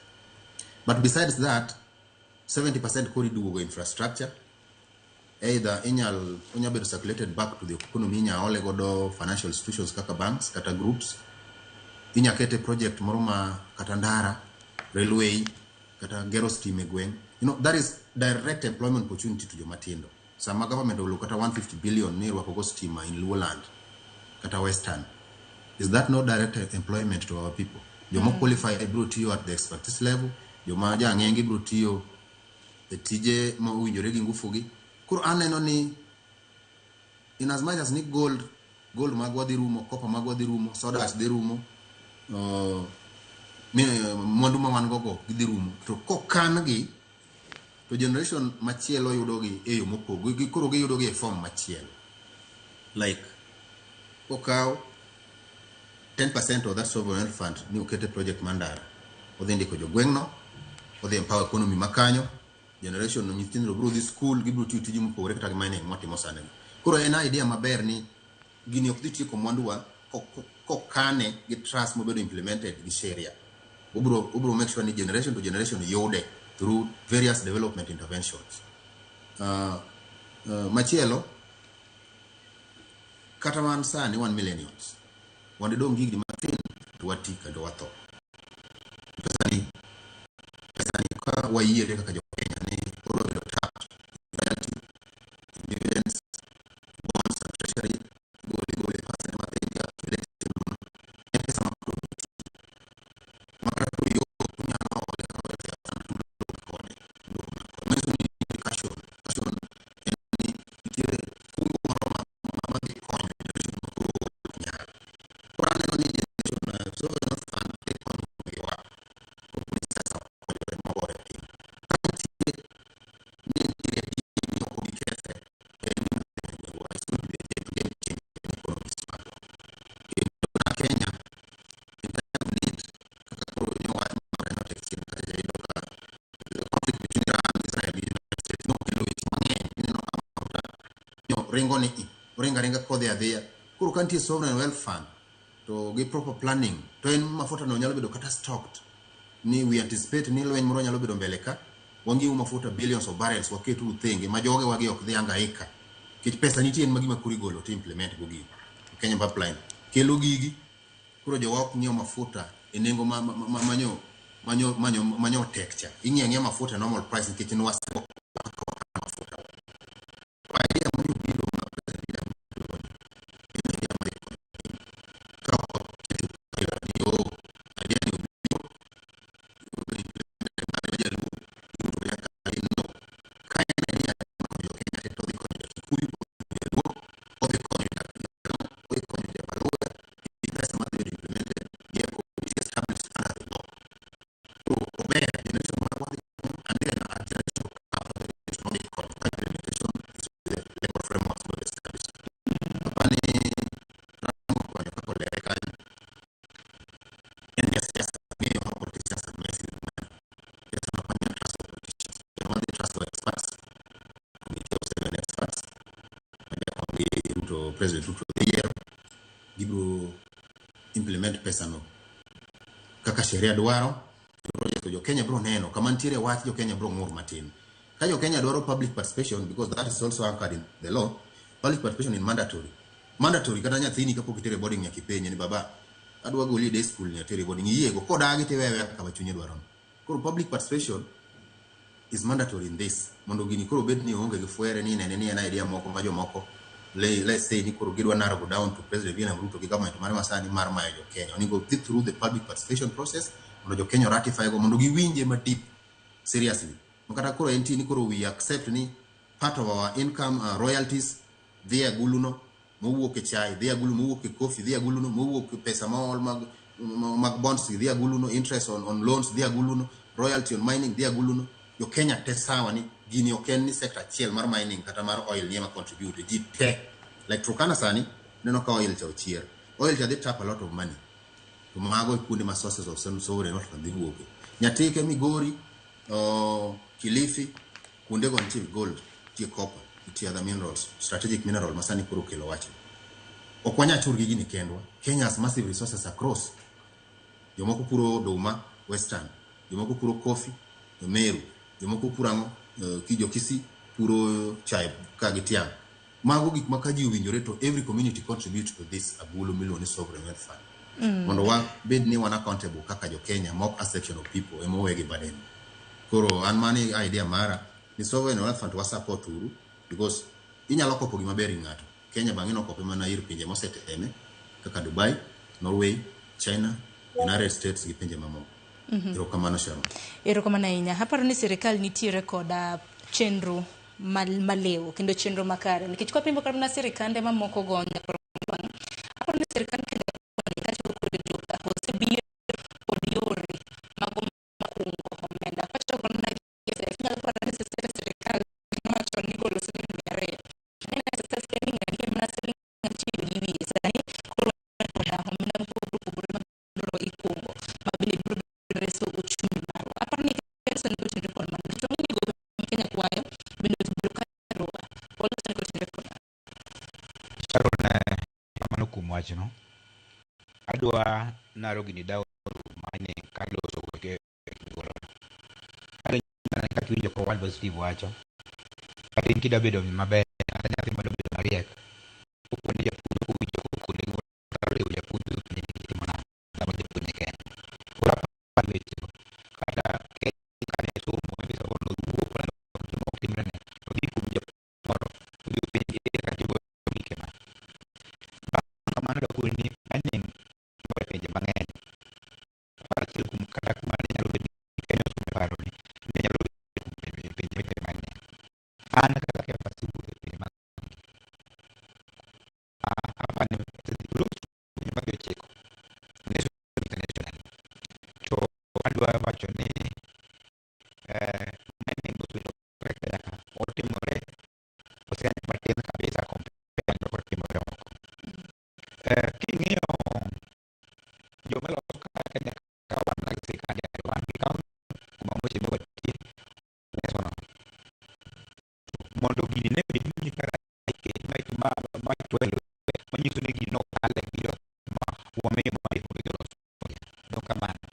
but besides that 70% kori duogo infrastructure either inya be circulated back to the economy inya ole godo financial institutions kaka banks kata groups inya kete project moro ma kata ndara railway kata gero steam gweng that is direct employment opportunity to jomatindo sama government will kata 150 billion ni rwako go steam in Lowland kata Western. Is that not direct employment to our people? Jomo qualified bro tiyo at the expertise level, joma ja ngengi bro tiyo the TJ ma uwinjore gi ngufugi. Kuro aneno ni in as much as ni gold magwa di rumo, copper magwa di rumo, soda as di rumo, mwandu ma wan gogo di rumo. To kokan gi to generation machielo yudo gi e yo mopogo gi kuro gi yudo gi e form machielo. Like kokaw 10% of that sovereign fund ni ukete project mandara odhi ndiko jogwengno odhi empower economy makanyo generation no nyithindo bro this school gibro tiyo tiji mopogore kata mining motimo sane Kuro en idea maber ni gini ok dhi tieko mwanduwa kokane gi trust mobedo implemented gi sheria. Ubro make sure ni generation to generation yude through various development interventions. Machielo, kata wan sani 1 millennials. Wande dong gigi mathin to watika to watho. Pesani ka wayiere kaka jo Kenya ni oro bedo tapped royalty, dividends, bonds and treasury, goli pesa mathin ya election en pesa makro makara kuyo kunyalo ole kawa ya sana kone meso ni education en ni itire kungo maroma magi konyo generation makro kunyalo kurane no ni generation so no fan te konyo wa kupuni sasa konyo mabore tin kanti ni tire ni okubikese en ni wa sudi de game change en economy smart na Kenya need kaka kuro ni wa mareno textile kaje idoka conflict between Iran and Israel in the United States no kendo ich mang'eny no amauta no ringa kodhi adhiya kuro kantie sovereign wealth fund to gi proper planning to en mafuta no nyalo bedo kata stocked ni we anticipate ni lweny moro nyalo bedo mbele ka wangiu mafuta billions of barrels waketu thenge ma joge wagi ok dhi hangaika kich pesa nitie en magima kuri golo to implement gogi Kenya pipeline kelo gigi kuro jowok nyiew mafuta e nengo manyo texture ing'e mafuta normal price nikech ni wasiko mafuta idea mo biro ma president ya mai ka yo idea ni biro ya kalino kaya ni ya yo Kenya to diko ni kuri o de ko ni balua pesa ma debe implemented ya ko establish another law obey generation ma wadi and then generation economic implementation is the labor framework will establish pani ramo kwa kwa leka en yes ni ho politicians and message yes na panya trust of politicians and when they trust of experts committee of 7 experts and to president Ruto the year gibro implement pesa no kaka sheria dwaro to jo Kenya bro neno kama ntiere wach jo Kenya bro ng'ur matin ka jo Kenya dwaro public participation because that is also anchored in the law. Public participation is mandatory kata nyathini kapok itere boarding ya kipenye ni baba adwa goli day school ni atere boarding yego kodagi te wewe kaka chunye dwaro koro public participation is mandatory in this mondo gini koro bet ni onge gi fuere ni nene ni na idea moko ma jo moko let's say ni koro gidwa narrow down to President William Ruto gi government mar masani mar mayo jo Kenya oni go through the public participation process mondo jo Kenya ratify go mondo giwinje ma deep seriously makata koro enti ni koro we accept ni part of our income royalties dhia guluno mowuok e chai dhia gulu mowuok e coffee dhia guluno mowuok pesa maol mag bonds dhia guluno interest on loans dhia guluno royalty on mining dhia guluno jo Kenya te sawa ni gini oken ni sector chiel mar mining kata mar oil ni ma contribute ji te like Turkana sani neno ka oil cha ochier oil cha they tap a lot of money to mago kundi ma sources of sovereign wealth and wuoke nyatike Migori Kilifi kunde go ntie gold tie copper tie other minerals strategic mineral masani kuro kelo wacho okwanya churgi gini kendwa Kenya has massive resources across jomoko puro doma western jomoko puro coffee Meru jomoko puro kijo Kisi puro chai kagitiang mago gik makaji winjore to every community contribute to this agulu million sovereign wealth fund mondo wa bed ni wana accountable kaka jo Kenya mock a section of people emowegi baden koro an mani idea mara ni sovereign wealth fund wa support uru because inyalo kopo gima beri ngato Kenya bangino kopo mana ir pinje moseteme kaka Dubai Norway China United States gi pinje mamoko erokamano shama erokamano ahinya aparo ni sirikal nitiere koda chenro maleo kendo chenro makare nikech kwa pimbo kama sirikande mamoko gonya aparo ni sirikal kendo kati ko joka hose biyo odiore mago makungo omenda pacho gonna yese nyalo para ni sirikal macho ni golo silingi are nena sasa spending ngani mna silingi chini hivi sasa koro na homina kubura magoro ikungo mabili reso uchumi maro aparo ni pesa ndo chenro kwa maana chongi go Kenya kwayo bendo tubuka roa wala chenro kwa Sharon kamano kumwachi no. Adwa naro gini dawo manye kaloso weke golo. Ale nyana katuinjo ko Walbo Steve wacho. Kati nkida bedo mabe atanya thima do bedo mariek. Ukuni ya puno kuwicho kukuni ngore uja puno kwenye kitimona. Nama jepuni ken. Ura palweche. Kada ke kane sumo mbisa wono uwo kwa nyo timrene. Ogi kuja moro. Ogi penye katibo mikema. Kamano da kuni aning penye mangen. Para chikum kata kumane nyalo bedo kenyo kumeparo ni. Nyalo bedo penye mangen. Ana kata ke pasibu penye mangen. Apa ni terus punya bagi ceko. Nesu international. So adua baca ni mangen butuh mereka ya. Otim more. Osean makin kabisa kompetensi untuk tim more. Kini yo melo kanya kawan lagi kanya kawan kita kumamushi buat ini nasional. Mondo gini ne bedi ni kara ke mai twelve manyiso ni gino kale gino ma wame mai ko do kamano.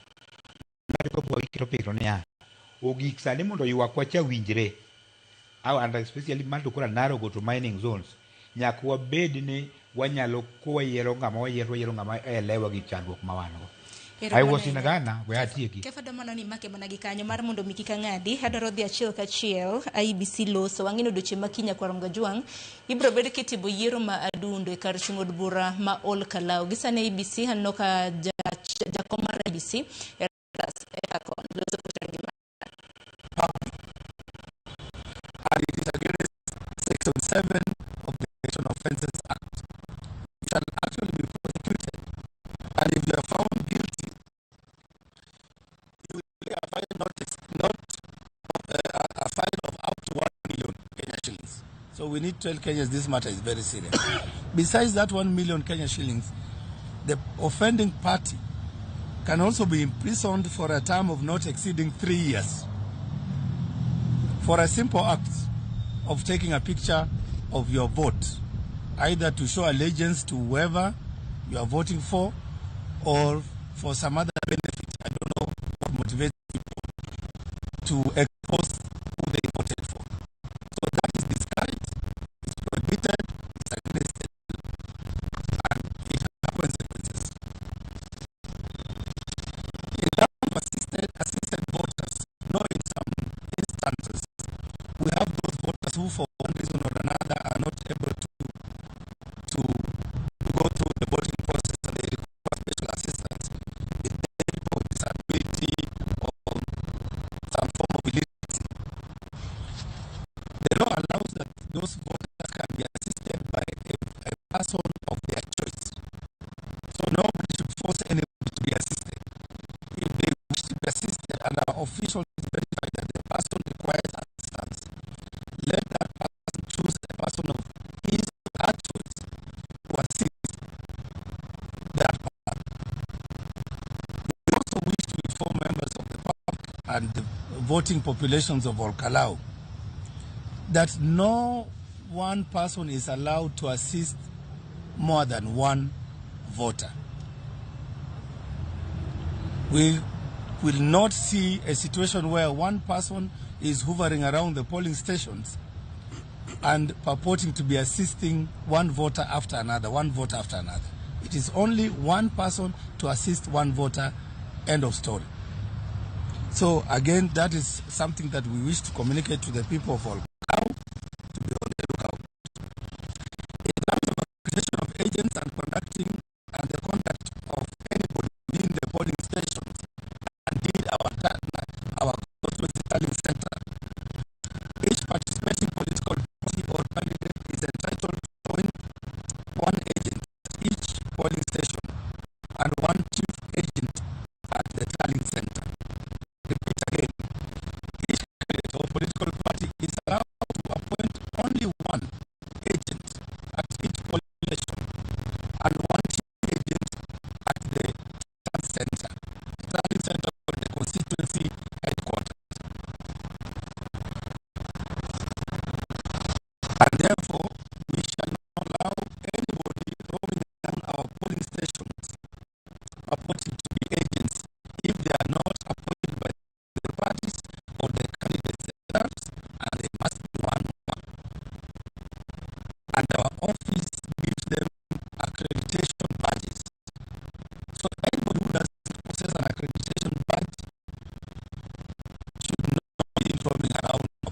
Ngati ko boy kiro piro ne ya. Ogik sani mondo yuak wacha winjre. Au and especially manto kura naro go to mining zones. Nyakwa bed ni wanyalo kuwa yero ngama yero ngama elewa gi chandruok mawano. I was in Ghana where I take Kefa domano ni make managi kanyo mar mondo mikika ngadi hadaro dhi achiel ka chiel IBC loso wangino doche makinya kwa Rongajuang ibro bed kitibo yiero ma adundo e kar chungod bura ma Ol Kalou gisane IBC hanno ka jakom mar IBC erakon loso kutangi and it is against Section 7 of the Nation Offences Act. You shall actually be prosecuted, and if you are found guilty, you will pay a fine a fine of up to 1 million Kenya shillings. So we need to tell Kenyans this matter is very serious. Besides that 1 million Kenya shillings, the offending party can also be imprisoned for a term of not exceeding 3 years for a simple act of taking a picture of your vote, either to show allegiance to whoever you are voting for or for some other benefit. I don't know what motivates people to expose who they voted for. So that is discouraged, it's prohibited, it's against the law, and it has consequences. In terms of assisted voters, in some instances, we have those voters who for one reason or another are not able to go through the voting process and they require special assistance with medical disability or some form of illiteracy. The law allows that those voters can be assisted by a person of their choice. So nobody should force anybody to be assisted. If they wish to be assisted and our officials verify that the person requires assistance, let that person choose a person of his or her choice to assist that person. We also wish to inform members of the public and the voting populations of Ol Kalou that no one person is allowed to assist more than one voter. We will not see a situation where one person is hovering around the polling stations and purporting to be assisting one voter after another. It is only one person to assist one voter, end of story. So again, that is something that we wish to communicate to the people of Ol Kalou to be on the lookout. In terms of accreditation of agents and the conduct of anybody within the polling stations, indeed our constituency tallying center, each participating political party or candidate is entitled to appoint one agent at each polling station and one chief agent at the tallying center. Repeat again, each candidate or political party is allowed to appoint only one agent at each polling station and one chief agent at the tallying center for the constituency headquarters. And therefore, we shall not allow any purporting to be agents if they are not appointed by the parties or the candidates themselves, and they must be one. And our office gives them accreditation badges. So anybody who does possess an accreditation badge should not be roaming around the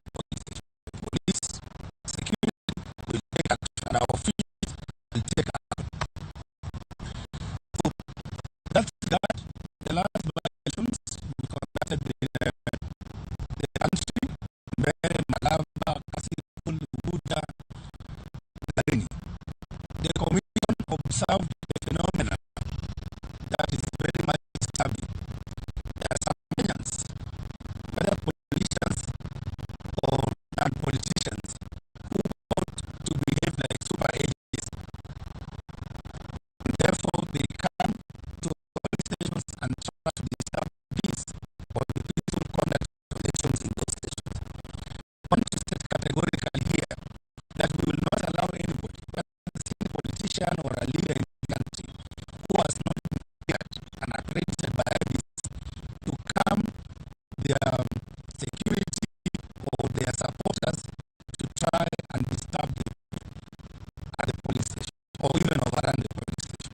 police. Security will take action, and our office will take action. So that's that. The last elections we conducted in the country, Mbere, Malaba, Kasipul, Buda, Garini. The commission observed a phenomenon that is very much disturbing. There are some Kenyans, whether politicians or non-politicians, who want to behave like super agents. And therefore, they come to police stations and try to disturb peace or the peaceful conduct of elections in those stations. I want to state categorically here that we will not allow anybody, whether a senior politician or a leader in the country, who has not been cleared and accredited by IBC, to come their security or their supporters to try and disturb them at the police station or even overrun the police station.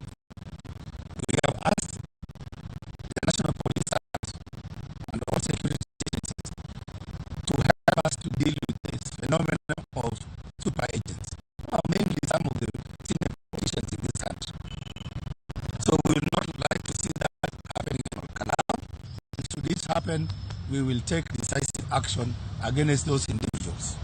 We have asked the National Police Service and all security agencies to help us to deal with this phenomenon of super agents, mainly some of the senior politicians in this country. So we will not like to see that happening in Olkalau. Should it happen, we will take decisive action against those individuals.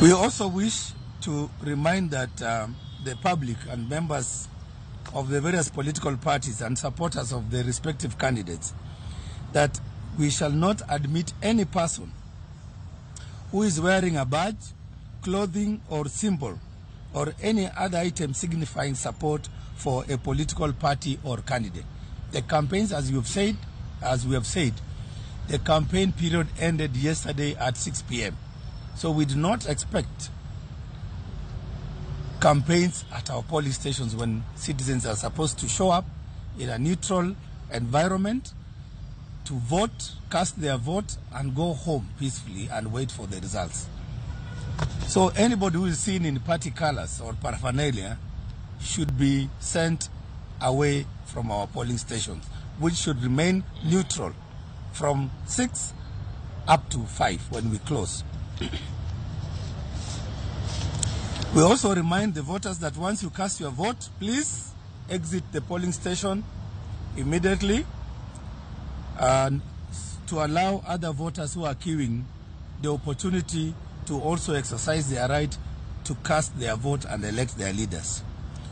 We also wish to remind that the public and members of the various political parties and supporters of the respective candidates that we shall not admit any person who is wearing a badge, clothing or symbol or any other item signifying support for a political party or candidate. The campaigns, as we have said, the campaign period ended yesterday at 6 p.m. So we do not expect campaigns at our polling stations when citizens are supposed to show up in a neutral environment to vote, cast their vote, and go home peacefully and wait for the results. So anybody who is seen in party colors or paraphernalia should be sent away from our polling stations, which should remain neutral from 6 up to 5 when we close. We also remind the voters that once you cast your vote, please exit the polling station immediately, and to allow other voters who are queuing the opportunity to also exercise their right to cast their vote and elect their leaders.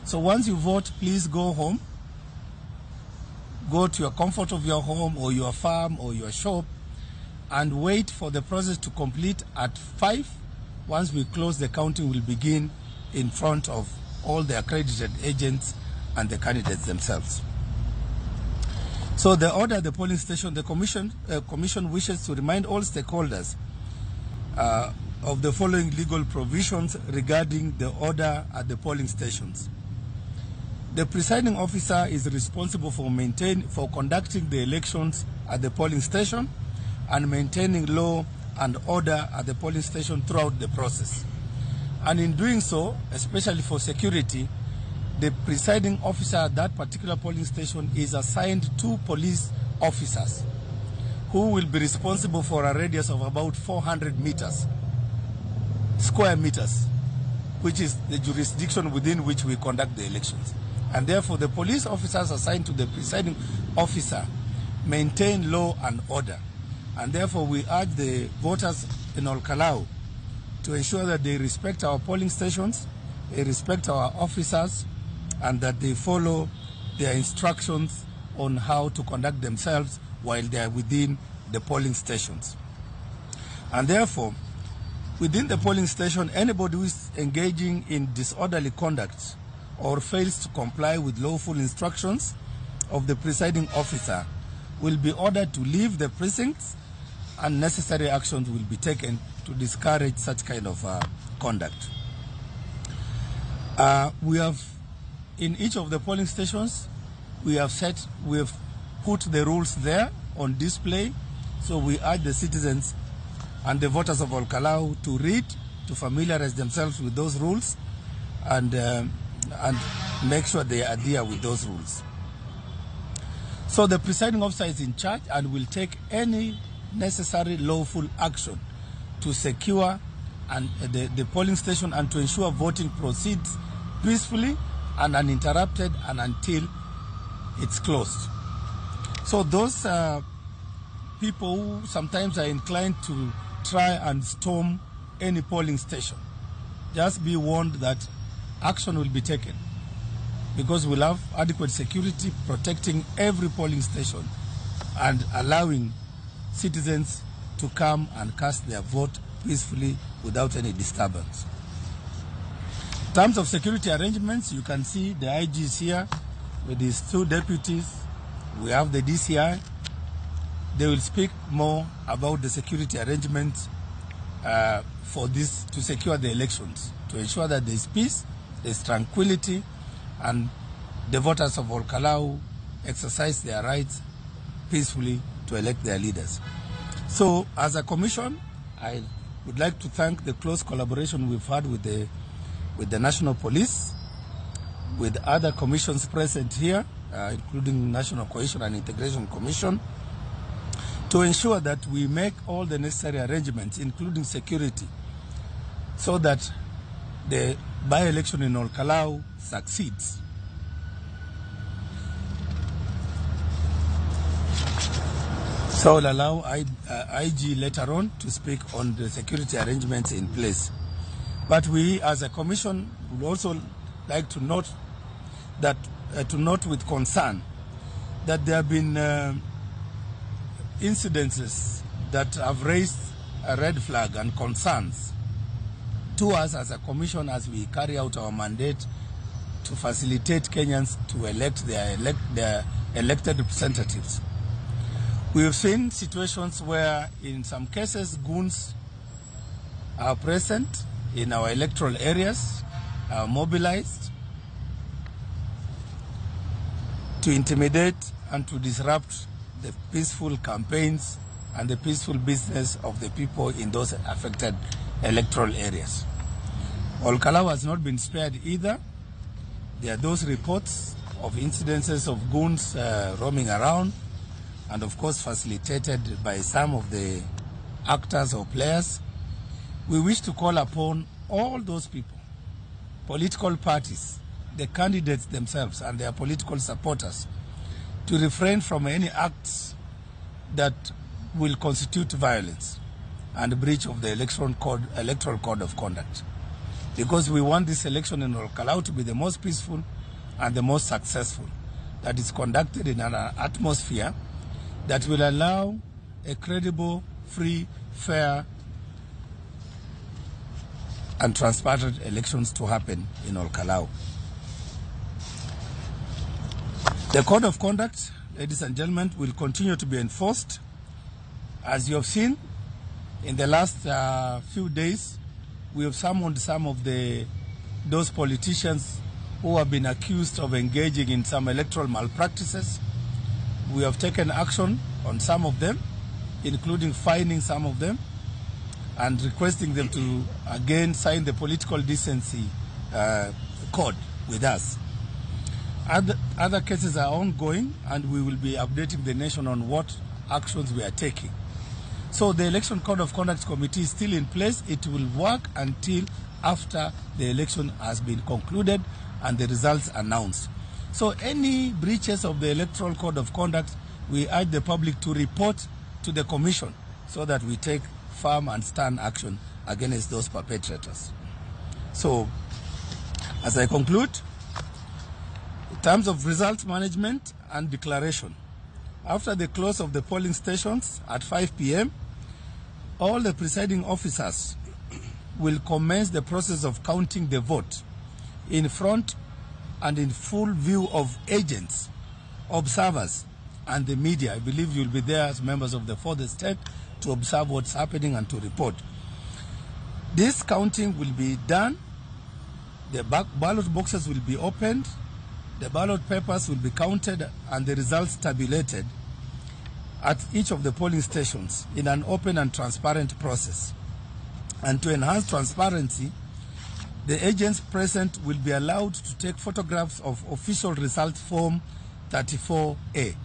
So once you vote, please go home. Go to your comfort of your home or your farm or your shop and wait for the process to complete at 5. Once we close, the counting will begin in front of all the accredited agents and the candidates themselves. So the order at the polling station, the commission wishes to remind all stakeholders of the following legal provisions regarding the order at the polling stations. The presiding officer is responsible for conducting the elections at the polling station and maintaining law and order at the polling station throughout the process. And in doing so, especially for security, the presiding officer at that particular polling station is assigned 2 police officers who will be responsible for a radius of about 400 square meters, which is the jurisdiction within which we conduct the elections. And therefore, the police officers assigned to the presiding officer maintain law and order. And therefore, we urge the voters in Olkalau to ensure that they respect our polling stations, they respect our officers, and that they follow their instructions on how to conduct themselves while they are within the polling stations. And therefore, within the polling station, anybody who is engaging in disorderly conduct or fails to comply with lawful instructions of the presiding officer will be ordered to leave the precincts, and necessary actions will be taken to discourage such kind of conduct. We have in each of the polling stations, we have put the rules there on display. So we urge the citizens and the voters of Olkalau to read, to familiarize themselves with those rules, and make sure they adhere with those rules. So the presiding officer is in charge and will take any necessary lawful action to secure the polling station and to ensure voting proceeds peacefully and uninterrupted and until it's closed. So those people who sometimes are inclined to try and storm any polling station, just be warned that action will be taken, because we'll have adequate security protecting every polling station and allowing citizens to come and cast their vote peacefully without any disturbance. In terms of security arrangements, you can see the IG is here with his 2 deputies. We have the DCI. They will speak more about the security arrangements for this, to secure the elections, to ensure that there is peace, there is tranquility, and the voters of Olkalau exercise their rights peacefully to elect their leaders. So, as a commission, I would like to thank the close collaboration we've had with the National Police, with other commissions present here, including National Cohesion and Integration Commission, to ensure that we make all the necessary arrangements, including security, so that the by-election in Olkalau succeeds. So I'll allow IG later on to speak on the security arrangements in place. But we, as a commission, would also like to note that with concern that there have been incidences that have raised a red flag and concerns to us as a commission as we carry out our mandate to facilitate Kenyans to elect their elected representatives. We have seen situations where, in some cases, goons are present in our electoral areas, are mobilized to intimidate and to disrupt the peaceful campaigns and the peaceful business of the people in those affected electoral areas. Olkalau has not been spared either. There are those reports of incidences of goons roaming around, and of course facilitated by some of the actors or players. We wish to call upon all those people, political parties, the candidates themselves and their political supporters, to refrain from any acts that will constitute violence and breach of the electoral code of conduct. Because we want this election in Olkalau to be the most peaceful and the most successful, that is conducted in an atmosphere that will allow a credible, free, fair, and transparent elections to happen in Olkalau. The code of conduct, ladies and gentlemen, will continue to be enforced. As you have seen, in the last few days, we have summoned some of those politicians who have been accused of engaging in some electoral malpractices. We have taken action on some of them, including fining some of them and requesting them to again sign the political decency code with us. Other cases are ongoing, and we will be updating the nation on what actions we are taking. So the Election Code of Conduct Committee is still in place. It will work until after the election has been concluded and the results announced. So any breaches of the Electoral Code of Conduct, we urge the public to report to the Commission so that we take firm and stern action against those perpetrators. So, as I conclude, in terms of results management and declaration, after the close of the polling stations at 5 p.m., all the presiding officers will commence the process of counting the vote in front and in full view of agents, observers, and the media. I believe you'll be there as members of the fourth estate to observe what's happening and to report. This counting will be done. The ballot boxes will be opened, The ballot papers will be counted and the results tabulated at each of the polling stations in an open and transparent process. And to enhance transparency, the agents present will be allowed to take photographs of official result form 34A.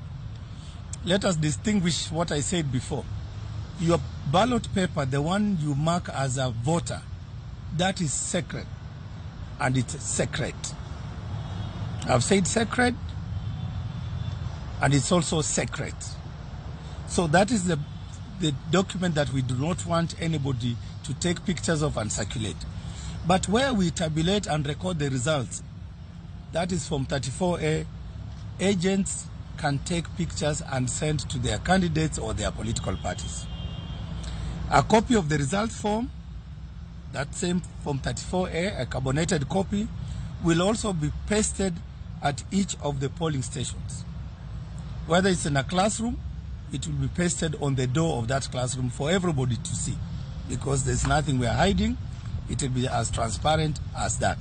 Let us distinguish what I said before. Your ballot paper, the one you mark as a voter, that is sacred, and it's secret. I've said sacred, and it's also secret. So that is the document that we do not want anybody to take pictures of and circulate. But where we tabulate and record the results, that is from 34A, agents can take pictures and send to their candidates or their political parties. A copy of the result form, that same Form 34A, a carbonated copy, will also be pasted at each of the polling stations. Whether it's in a classroom, it will be pasted on the door of that classroom for everybody to see, because there's nothing we're hiding. It will be as transparent as that.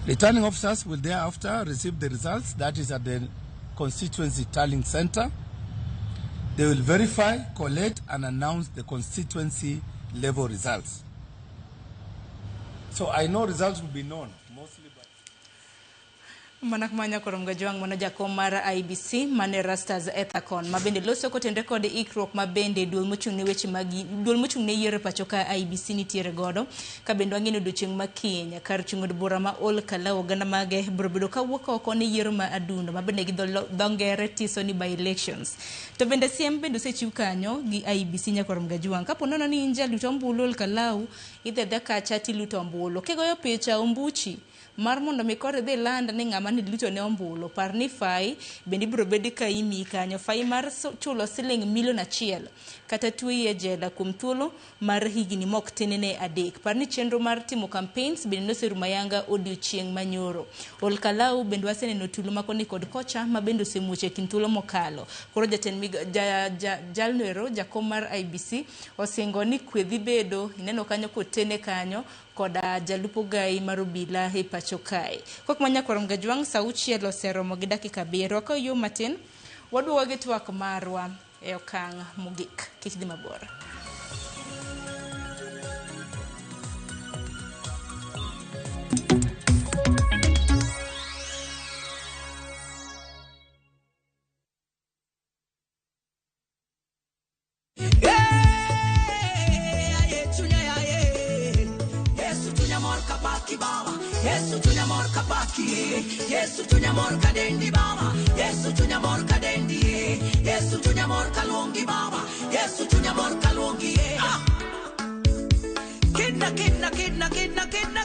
Returning officers will thereafter receive the results, that is at the constituency tallying center. They will verify, collect, and announce the constituency level results. So I know results will be known mostly by... Manakmanya koromga juang mano jakom mar IBC mane Rastas Ethacon mabende loso kotende kod ikruok mabende duol mochung'ne weche magi duol mochung'ne yiero pachoka IBC nitiere godo kabendo ang'ino dochieng' makiny kar chung'od bura ma Ol Kalou oganda mage brobedo kawuok oko ne yiero ma adundo mabende gi dhongere tiso ni by elections to bende siem bende osechiw kanyo gi IBC nyakoromga juang kapo nono ni inja luto ombulu Ol Kalou idhedhe kacha tiluto ombulu kigoyo picha ombuchi mar mondo mi kore dhi land ni ng'ama ni luto ne ombulu par ni fai bendi biro bedi ka imi kanyo fai mar chulo siling milion 1 kata tuye jela kuom thuolo mar higni mok tinene adek par ni chenro mar timo campaigns bendi noseruma yanga odiochieng' manyoro Ol Kalou bendi waseneno tulo makoni kod kocha ma bendi osemuoche kin thuolo mokalo koro jalnoero jakom mar IBC osingo ni kwedhi bedo ineno kanyo kotene kanyo koda jalupo gai marobila he pachokai kok manya koromga juang sauchiel oseromo gi dakika 7 ka yo matin waduogo gi twak marwa e okang' mogik kik dhi mabor. Yesu tunyamor kabaki, Yesu tunyamor kadendi baba, Yesu tunyamor kadendi, Yesu tunyamor kalongi baba, Yesu tunyamor kalongi.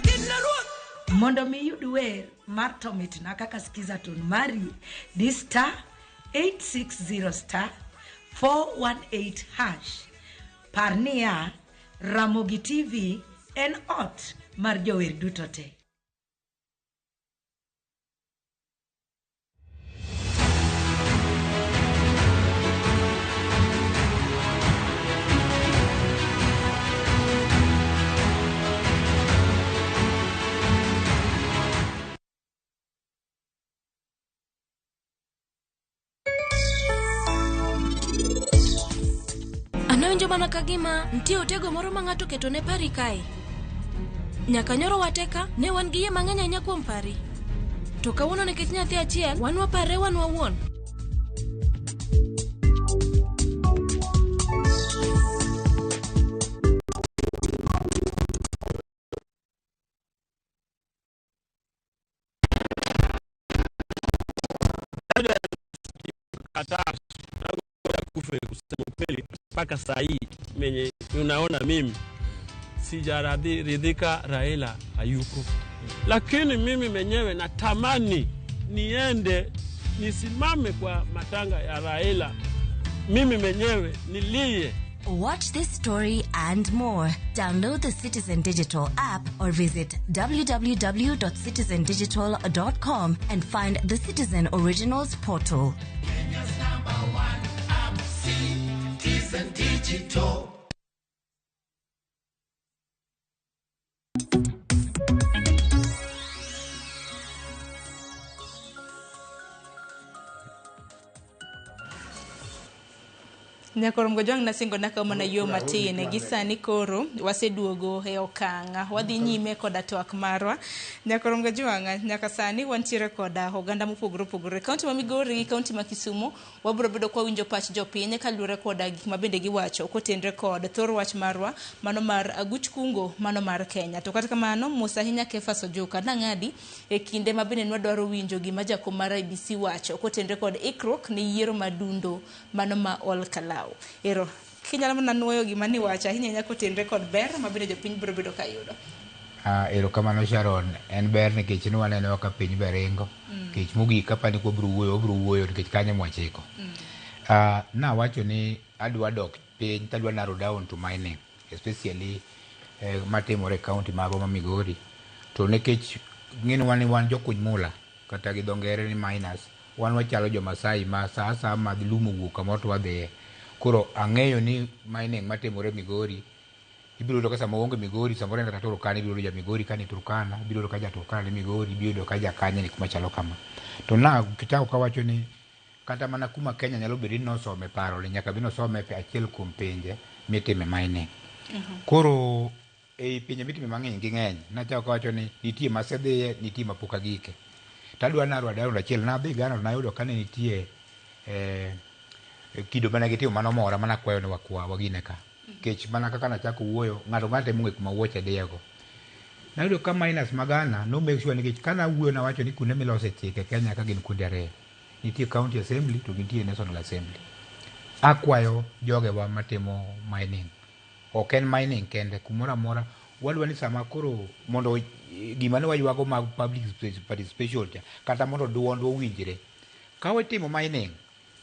Kidna ruon. Mondo mi yud wer mar tomit na kaka skiza ton mari di star 860 star 418 hash parnia Ramogi TV en ot mar jower duto te. Anawinjo mana kagima ntie otego moro ma ng'ato keto ne pari kae. Nyaka nyoro wateka ne wan gi yie mang'eny ahinya kuom pari. To kawuono nikech nyathi achiel wan wapare wan wawuon. Kusema ukweli mpaka saa hii menye unaona mimi sijaridhika Raila hayuko, lakini mimi mwenyewe natamani niende nisimame kwa matanga ya Raila, mimi mwenyewe nilie. Watch this story and more. Download the Citizen Digital app or visit www.citizendigital.com and find the Citizen Originals portal. Kenya's #1 app, Citizen Digital. Nyakorom go jwang nasingo naka mana yo matine gisani koro waseduogo e okanga wadhi nyime koda twak marwa. Nyakorom go jwang nyaka sani wantiere koda oganda mopogore opogore kaunti ma Migori gi kaunti ma Kisumu wabro bedo kwa winjo pach jopiny kaluore koda gik mabende giwacho kotenre kod thor wach marwa mano mar aguch kungo mano mar Kenya. To kata kamano Musa Hinya Kefas Ojuka nang'adi e kinde mabende nwadwaro winjo gima jakom mar IBC wacho kotenre kod ikruok ni yiero madundo mano ma Ol Kalou. Ero kinyalo mana nuoyo gima ni wacha hinya nyako tenre kod ber mabende jopiny biro bedo ka yudo. Ero kamano Sharon, en ber nikech ni waneno ka piny beringo nikech mogik kapani ko biro wuoyo nikech kanyo mwachiko. Na wacho ni adwa dok piny tadwa narrow down to mining especially matimore county marwa ma Migori to nikech ng'ino wan jokuny mula kata gi dongere ni miners wan wachalo jo Masai ma sa ma lumo wuok kamoro to wadhiye. Koro ang'eyo ni mining matimore Migori ibiro yudo ka sama onge Migori samoro en kata Turkana ibiro yudo ja Migori kani Turkana ibiro yudo ka ja Turkana ni Migori ibiro yudo ka ja Kanye ni kuma chalo kama. To na kichako kawacho ni kata mana kuma Kenya nyalo bedo ni nosome paro nyaka bino some pe achiel kuom pinje mitime mining. Koro e pinje mitime mang'eny gi ng'eny nachako kawacho ni nitie masedhiye nitie mapok agike. Tadwa narwa dayo achiel nadhi Ghana nayudo kane nitie kido mana gitimo mano mora mana kwayo ni wakwa wagine ka kech mana kaka nachako wuoyo ng'ato monge kuma wuoche diego nayudo ka miners magana no make sure ni kana wuoyo na wacho ni kuonde milose chike Kenya ka gin kuonde ariyo nitie county assembly to nitie national assembly. Akwayo jogewa matimo mining ok en mining kende kumora mora wadwa ni sama koro mondo gima ne waywago mag public participation kata mondo duondwa winjre ka watimo mining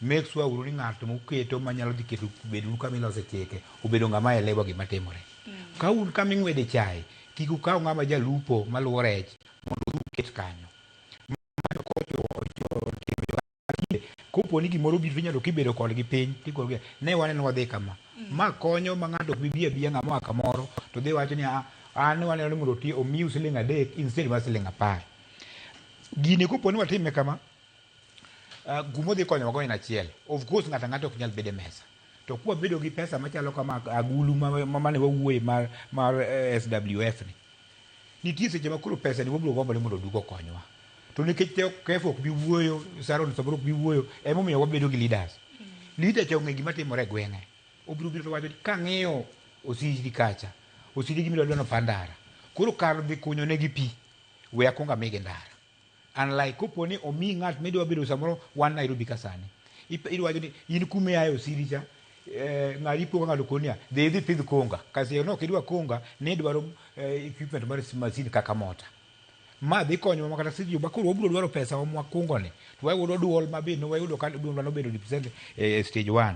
make sure uru ni ng'ato moketo manyalo dhi keto bedo ka milose chike obedo ng'ama elewa gima timore. Ka un kama ing'wede chai kik ukaw ng'ama jalupo maluwo rech mondo uket kanyo kopo ni gimoro biro nyalo kibedo kodgi piny tikorgi ne waneno wadhi kama ma konyo ma ng'ato biya ng'ama kamoro to dhi wacho ni an waneno ni mondo ti omiu siling 3 instead mar siling 10. Gini kopo ni watime kama gumo dhi konyo wago en achiel. Of course ng'ato ok nyal bede mesa to kwa bedo gi pesa machalo kama agulu mane wawuoye mar SWF ni nitie seche makoro pesa ni wabiro gombo ni mondo dugo konywa to nikech kefo ok bi wuoyo Sharon sabro ok bi wuoyo emomiyo wabedo gi leader chong'e gima timore gweng'e obiro biro to wacho ka ng'iyo osiri kacha osiri gi milodno pandara koro kar dhi kunyo ne gi pi we akonga mege ndara unlike kopo ni omi ng'at midwa bedo samoro wan Nairobi kasani idwajo ni in kume ayo osiri cha ng'ari poga ng'ado konia dhi pidh konga kasi no kidwa konga ne dwaro equipment mar machine kaka mota ma dhi konyo makata siji bakuru obiro dwaro pesa wa kungo ni to wayudo duol mabino wayudo ka duol no bedo represent stage 1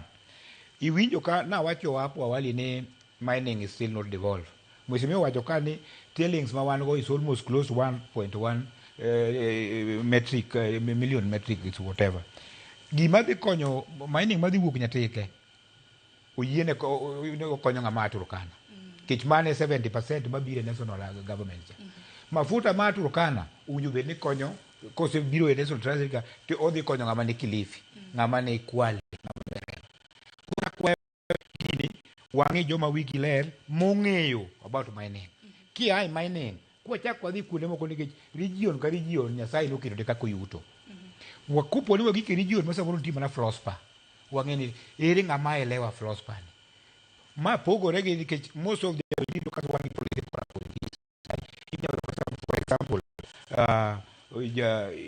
iwinjo ka na wacho hapo awali ni mining is still not devolved. Mheshimiwa wacho ka ni tailings ma wan go is almost close to 1.1 million metric is whatever. Gima dhi konyo mining madhi wuok nyatike oyiene konyo ng'ama Turkana kech mane 70% mabire national government mafuta ma Turkana unyo bed ni konyo kose biro e national treasury to odhi konyo ng'ama ni Kilifi ng'ama ni Kwale wang'i joma wiki ler mong'eyo about mining ki ai mining kwa chakwa dhi kuonde moko nikech region ka region Nyasaye noketo de kako yuto wakupo ni wagike region masa mondo timana Flospa wang'e ni ere ng'ama elewa Flospa ni ma pogore gi nikech most of the region ka wang'i political for example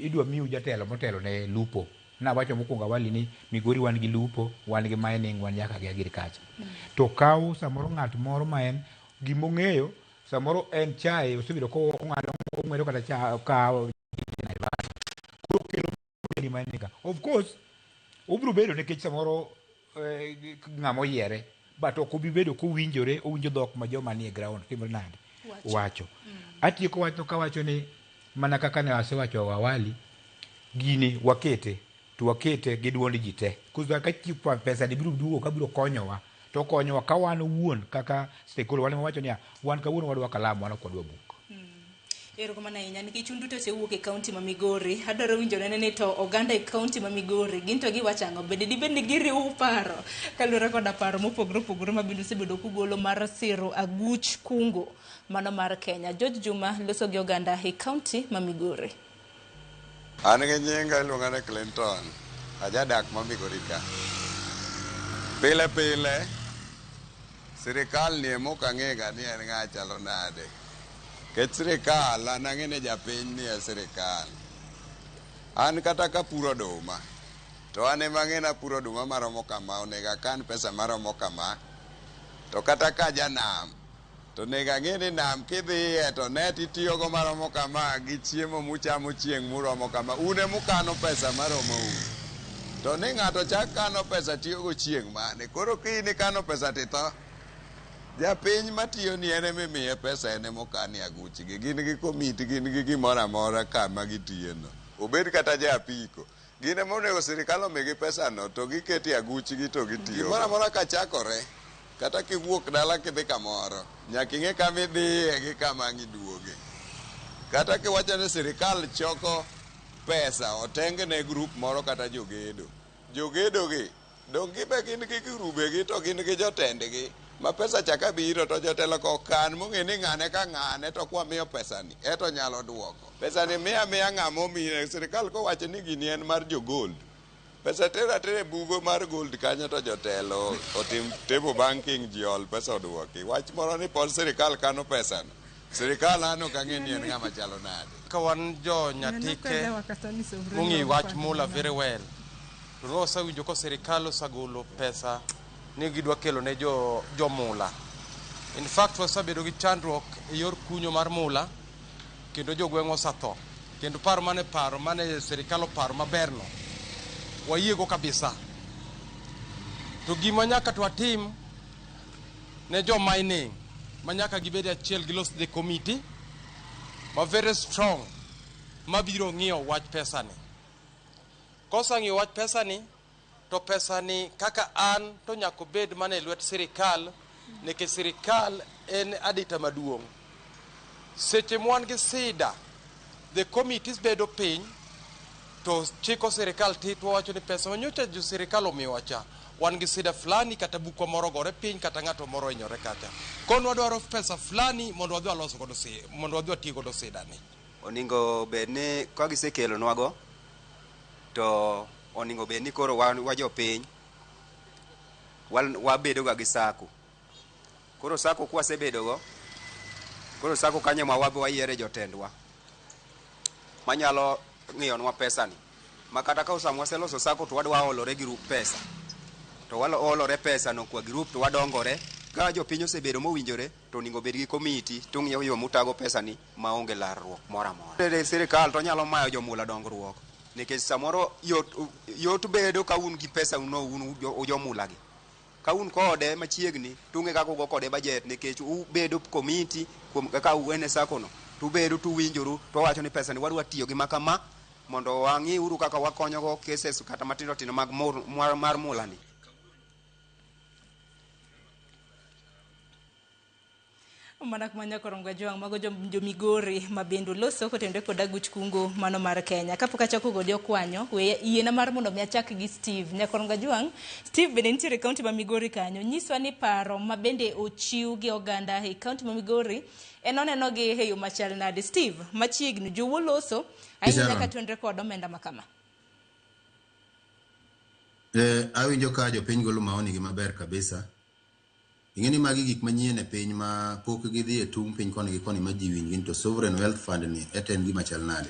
idwa miu jatelo motelo ne lupo na wacho mokwongo awali ni Migori wan gi lupo wan gi mining wan nyaka gi agriculture to kaw samoro ng'at moro ma en gimong'eyo samoro en chai osebedo ko ng'ado kata cha ka of course obiro bedo nikech samoro ng'amo yiere but ok obi bedo kowinjore owinjo dhok ma joma nie ground timore nade wacho atieko wacho ka wacho ni mana kaka ne asewacho awali gini wakete gi duond ji te kuzwa ka chipa pesa ni biro duogo ka biro konyowa to konyowa ka wan wuon kaka stakeholder wan wacho ni wan ka wuon wadwa kalamu wan kodwa buk Erokamano ahinya nikech un duto sewuok e kaunti ma Migori. Adwaro winjo nene ni to oganda e kaunti ma Migori gin to giwacho ang'o, bende dibed ni giriwo paro kaluwore koda paro mopogore opogore ma bende osebedo kugolo mar siro aguch kungo mano mar Kenya. George Juma loso gi oganda e kaunti ma Migori. An gi nyinga iluonga ni Clinton, ajadak ma Migori ka. Pile pile sirikal ni emo kang'ega ni en ng'a chalo nade. Ket sirikal an ang'e ni japiny ni e sirikal. An kata ka puro oduma, to an ema ang'e na puro oduma maromo kama, onego akan pesa maromo kama. To kata ka janam, to onego ang'e ni nam kidhiye to net itiyogo maromo kama, gi chiemo muchamo chieng' muromo kama. Un ema ukano pesa maromo un. To ni ng'ato chak kano pesa tiyogo chieng' mane. Koro kiny ikano pesa titho, japiny matiyo ni en emimiye pesa, en emokanie aguchgi. Gin gi komiti, gin gi gimoro amora kama gitiyeno. Obed kata japiko. Gin emonego sirikal omigi pesa no, to giketi aguchgi to gitiyo. Gimoro amora kachakore, kata kiwuok dala kidhi kamoro, nyaka ing'e kama idhiye gi kama iduoge. Kata kiwacho ni sirikal choko pesa otenge ne grup moro kata jogedo. Jogedo gi dong gibe gin gi grube gi to gin gi jotendgi. Ma pesa chaka biro to jotelo ko kan mong'e ni ng'ane ka ng'ane to kwa miyo pesa ni eto nyalo duoko. Pesa ni miya ng'amo miye. Sirikal kowacho ni gini en mar jo gold. Pesa tera bugo mar gold kanyo to jotelo otim table banking ji ol pesa oduoki. Wach moro ni pod sirikal kano pesa no. Sirikal ano kang'e ni en ng'ama chalo nade. Kawan jo nyatike mung'i wach mula very well. To nosewinjo ko sirikal osagolo pesa ni gidwa kelo ne jo mula. In fact wasabedo gi chandruok e yor kunyo mar mula kendo jo gweng' osatho. Kendo paro mane sirikal oparo maberno wayiego kabisa. To gima nyaka to atim ne jo mining manyaka gibed achiel gilos the committee ma very strong mabiro ng'iyo wach pesa ni. Kosang'iyo wach pesa ni, to pesa ni kaka an to nyaka bed mane lwet sirikal, nikech sirikal en adita maduong'. Seche mwan gi sida, the committees bedo piny to chiko sirikal titwa wacho ni pesa manyocha jo sirikal omiyowa cha, wan gi sida fulani kata buko moro gore piny kata ng'ato moro hinyore kacha. Kono wadwaro pesa fulani mondo wadhi waloso godo mondo wadhi watigo godo sida ni. Oningo bed ni ka gisekelo nwago to oningo bed ni koro wa jopiny wabedo ga gi sako. Koro sako kwa sebedo go, koro sako kanyo ma wayiere jotendwa manyalo ng'iyonwa pesa ni. Makata ka usamwa seloso sako to wadwa olore gi pesa, to olore pesa no kwa group to wadongore. Ka jopiny osebedo mowinjore to oningo bed gi komiti to ng'iyo yo mutago pesa ni maonge larruok moro amora. Sirikal to nyalo mayo jomula dongruok, nikech samoro yot bedo ka un gi pesa un jomula gi. Ka un kode machiegni tunge kaka ugo kode budget, nikech ubedo komiti kuom kaka uene sako no, to ubedo to winjoru to wacho ni pesa ni wadwa tiyo gi makama mondo wang'i uru kaka wakonyo go cases kata matindo tindo mag mar mula ni. Mana kumanya koronga joang mago jo Migori mabendo loso kotende kod aguch kungo mano mar Kenya. Kapok achako godi okwanyo, we yiena mar mondo mi achak gi Steve. Nyakoronga joang, Steve bende nitiere kaunti ma Migori kanyo. Nyiswa ni paro mabende ochiw gi oganda e kaunti ma Migori enoneno gi e yo machal nade. Steve, machiegni jowo loso ahinya ka tuendre kod omenda makama. Awinjo ka jopiny golo maoni gi maber kabisa. Ingeni magi gik manyien e piny ma pok gidhi e tung piny koni gi koni ma ji winj to sovereign wealth fund ni eten gima chal nade.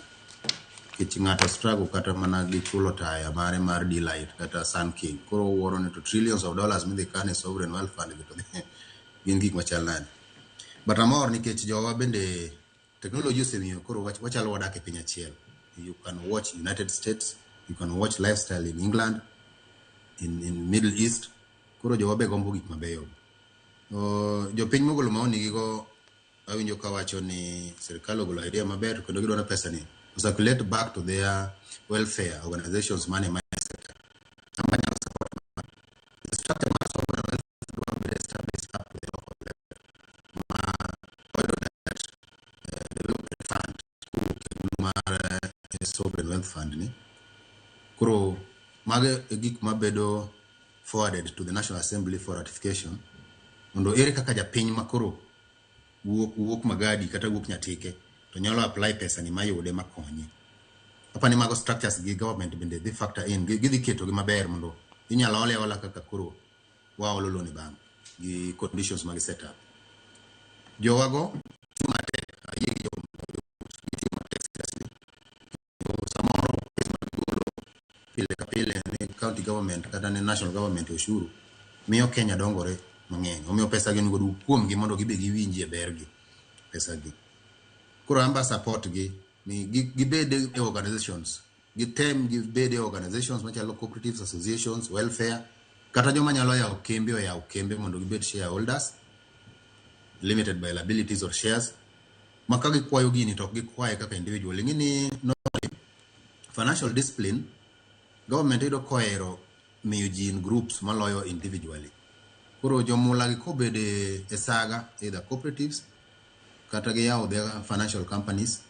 Kich ng'ato struggle kata mana gi chulo taya mare mar Delight kata Sun King. Koro wuoro ni to trillions of dollars midhi kane sovereign wealth fund to gin gik machal nade. But amor nikech jowa bende technology osemiyo koro wachalo wadak e piny achiel. You can watch United States, you can watch lifestyle in England, in Middle East. Koro jowa be gombo gik mabeyo. Jopiny mogolo maoni gigo awinjo ka wacho ni sirikal ogolo idea maber kendo gidwaro pesa ni circulate back to their welfare organizations money sector. The structure must be established up to the local level. The local fund mar sovereign wealth fund ni. Kuro mage gik mabedo forwarded to the National Assembly for ratification. Mondo ere kaka japiny makoro wuok magadi kata wuok nyatike to nyalo apply pesa ni mayude makonye. Apa ni mago structures gi government bende dhi factor in gidhi keto gi maber mondo inyalo ole kaka koro waolo loan bank gi conditions mag set up. Jowago mate ayi samoro pile kapile ni county government kata ni national government ushuru miyo Kenya dongore mang'eny. Omiyo pesa gi ngo duk kuom gi mondo gibe giwinjie bergi pesa gi. Kuro amba support gi ni gibede e organizations gibede organizations machalo cooperatives, associations, welfare kata joma nyalo yawo kembe mondo gibed shareholders, limited by liabilities or shares. Maka gikwayo gini to gikwaye kaka individual. Ngini normally financial discipline government ido koero miyo jin groups maloyo individually. Kuro jomula gi kobede e saga either cooperatives kata gi yawo their financial companies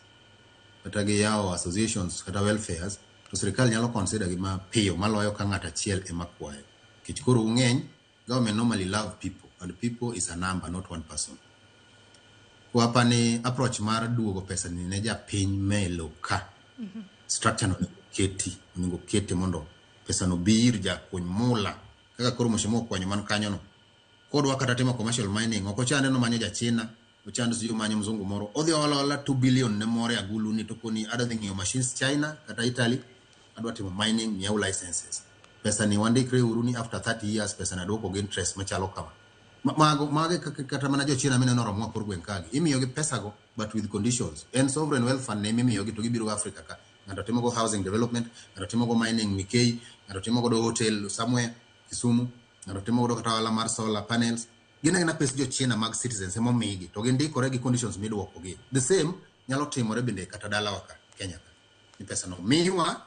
kata gi yawo associations kata welfares to sirikal nyalo consider gi ma piyo maloyo ka ng'ata achiel ema kwayo. Kich kuro ung'eny government normally love people and people is a number not one person. Kwa pani approach mar duogo pesa ni ne japiny melo ka structure no ningo kete mondo pesa no bir jakuny mula kaka koro mshimo kwanyo man kanyo no kodwa kata timo commercial mining oko chande no manyo ja China ochando siyo manyo mzungu moro odhi ola 2 billion ne more agulu ni to koni other thing your machines China kata Italy adwa timo mining ni licenses pesa ni one day kre uruni after 30 years pesa na doko gen interest machalo kama mage kata mana jo China mena noro mwa korgwen kagi imiyo gi pesa go but with conditions and sovereign wealth fund ne imiyo gi to gibiro Africa ka ngato timo go housing development ngato timo go mining Mikei ngato timo go hotel somewhere Kisumu ngato timo go kata wala mar solar panels gina pesa jo China mag citizens emo migi to gindikore gi conditions midwoko gi the same nyalo timore bende kata dala waka Kenya ni pesa no miwa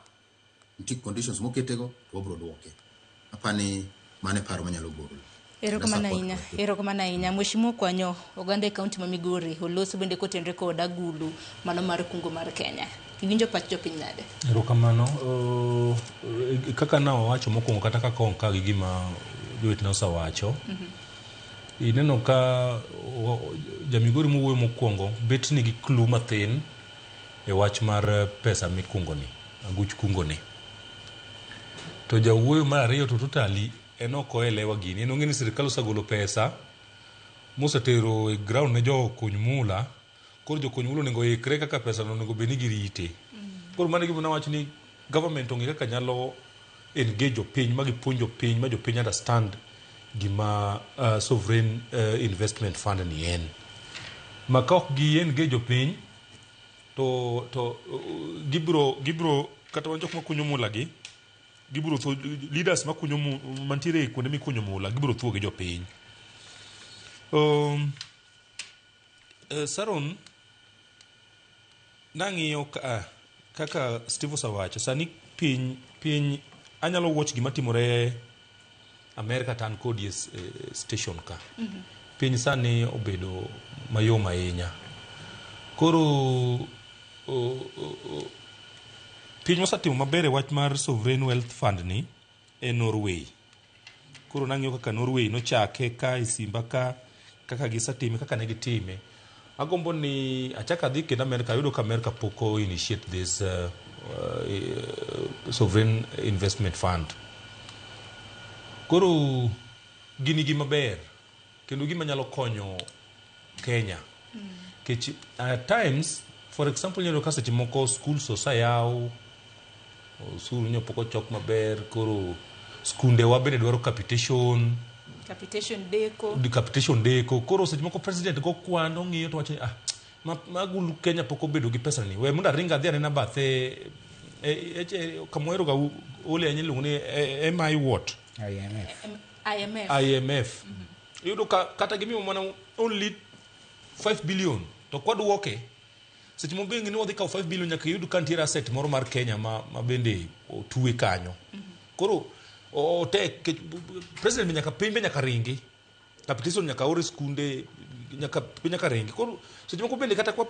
ntik conditions moketego to obro duoke apani mane paro manyalo goro. Erokamana inya Mheshimiwa Kwanyo oganda kaunti ma Migori oloso bende kotenre kod agulu mano mar kungo mar Kenya. Iwinjo pach jopiny nade? Erokamano kaka na wacho mokwongo kata kaka onka gi gima jowetna osawacho. Ineno ka jamigori mowuoyo mokwongo bet ni gi clue mathin e wach mar pesa mikungo ni aguch kungo ni. To jawuoyo mar ariyo to totally enoko elewa gini eno ngeni sirikal osagolo pesa mosetero e ground ne jo kunymula koro jo kunymula nego ikre kaka pesa no nego beni girite koro mane gibuna wach ni government onge kaka nyalo engage piny magi puonjo piny ma jo piny understand gima sovereign investment fund ni en makok gi engage piny to gibro kata wanjok makunyo mula gi gibro tho leaders makunyo mantiere kuonde mikunyo mula gibro thuo gi jopiny. Saron nang'iyo kaka Steve osawacho sani piny anyalo watch gima timore America tan kod station ka piny sani obedo mayom ahinya koro piny osatimo maber e wach mar sovereign wealth fund ni e Norway. Koro nang'iyo kaka Norway nochake ka isimba kaka gisatime kaka ne gitime. Agombo ni achaka dhi kendo America yudo ka America poko initiate this sovereign investment fund. Koro gini gima ber kendo gima nyalo konyo Kenya. Kech at times for example nyalo ka seche moko schools osayaw suru nyo poko chok maber koro skunde wa bende dwaro capitation deko koro seche moko president go kwano ng'iyo to wacho magulu Kenya poko bedo gi pesa ni we munda ringa dhi na bathe kamoero ga ole anyelo ni MI what IMF yudo kata gimi mana only 5 billion to kod woke seche mo bengi ni odhi ka 5 billion nyaka yudo kantiera asset moro mar Kenya ma bende tuwe kanyo koro o te president nyaka pimbe nyaka ringi capitation nyaka ore skunde nyaka ringi koro seche mo bende kata kwa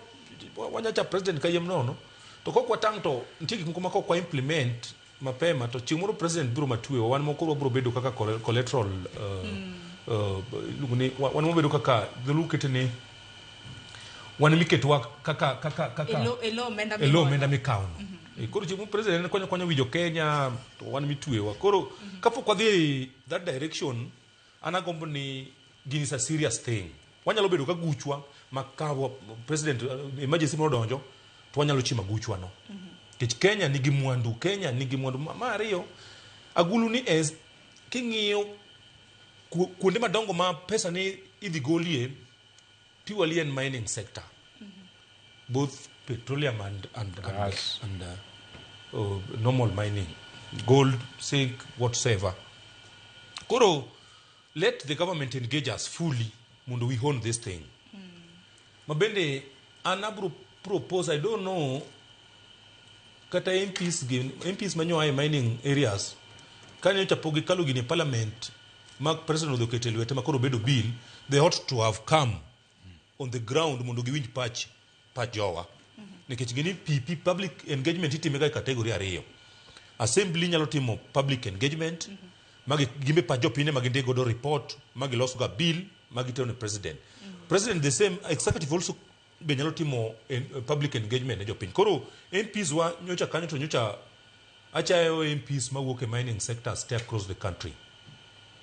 wanyacha president kayem nono to ko kwatang to nitie gik moko ma ko implement mapema to chieng' moro president biro matwe wan moko biro bedo kaka collateral lugni wan mo bedo kaka dhulukete ni wan miketwa kaka elo menda mikauno koro chieng' moro president konyo wijo Kenya to wan mitwewa koro kapok wadhi that direction anagombo ni gini is a serious thing wanyalo bedo ka guchwa makawa president emergency moro donjo to wanyalo chima guchwa no Kenya nigi mwandu Mario agulu ni es king'iyo kuonde madongo ma pesa ni idhi golie purely in mining sector both petroleum and gas and normal mining gold zinc whatsoever koro let the government engage us fully mundo we own this thing mabende anabro propose I don't know kata MPs manyo mining areas kanyo chapogi kalu gini parliament mark president of the ketelwete makoro bedo bill they ought to have come on the ground mundo giwinj pach jowa nikech gini PP public engagement itimega category ariyo assembly nyalo timo public engagement magi gimbe pa jopine magi ndego do report magi loso ga bill magi tone president the same executive also be nyalo timo public engagement ne jopiny koro MPs wa nyocha kanyo to nyocha achayo MPs mawuok e mining sectors stay across the country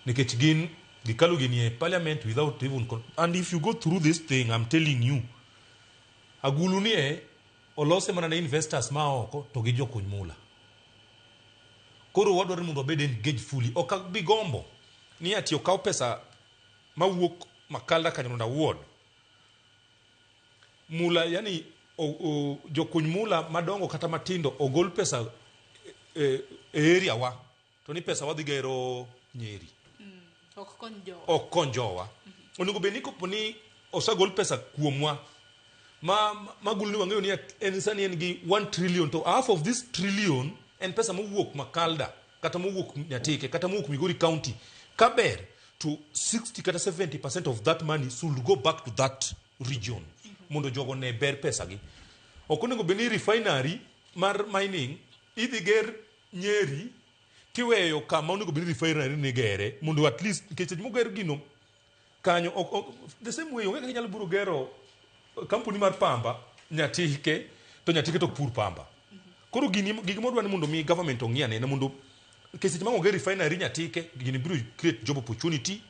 nikech gin gikalu gini e parliament without even and if you go through this thing I'm telling you agulu ni olose mana na investors maoko to gi jokuny mula koro wadwaro mondo obed engage fully ok bigombo ni ati okaw pesa mawuok makalda kanyo na ward mula yani jokuny mula madongo kata matindo ogol pesa area wa to ni pesa wadhi gero Nyeri ok konjowa onego be ni koponi osagol pesa kuomwa magul ni wang'eyo ni en sani en gi 1 trillion to half of this trillion en pesa mowuok makalda kata mowuok Nyatike kata mowuok Migori County kaber to 60 kata 70% of that money should go back to that region mondo jogo ne ber pesa gi okonego beni refinery mar mining idhi ger Nyeri tiweyo kama onego beni refinery ne gere mondo at least keche moger gino kanyo the same way onge nyalo buro gero kampuni mar pamba Nyatike to pur pamba koro gini modwa ni mondo mi government ong'iane na mondo keche mango ger refinery Nyatike gini biro create job opportunity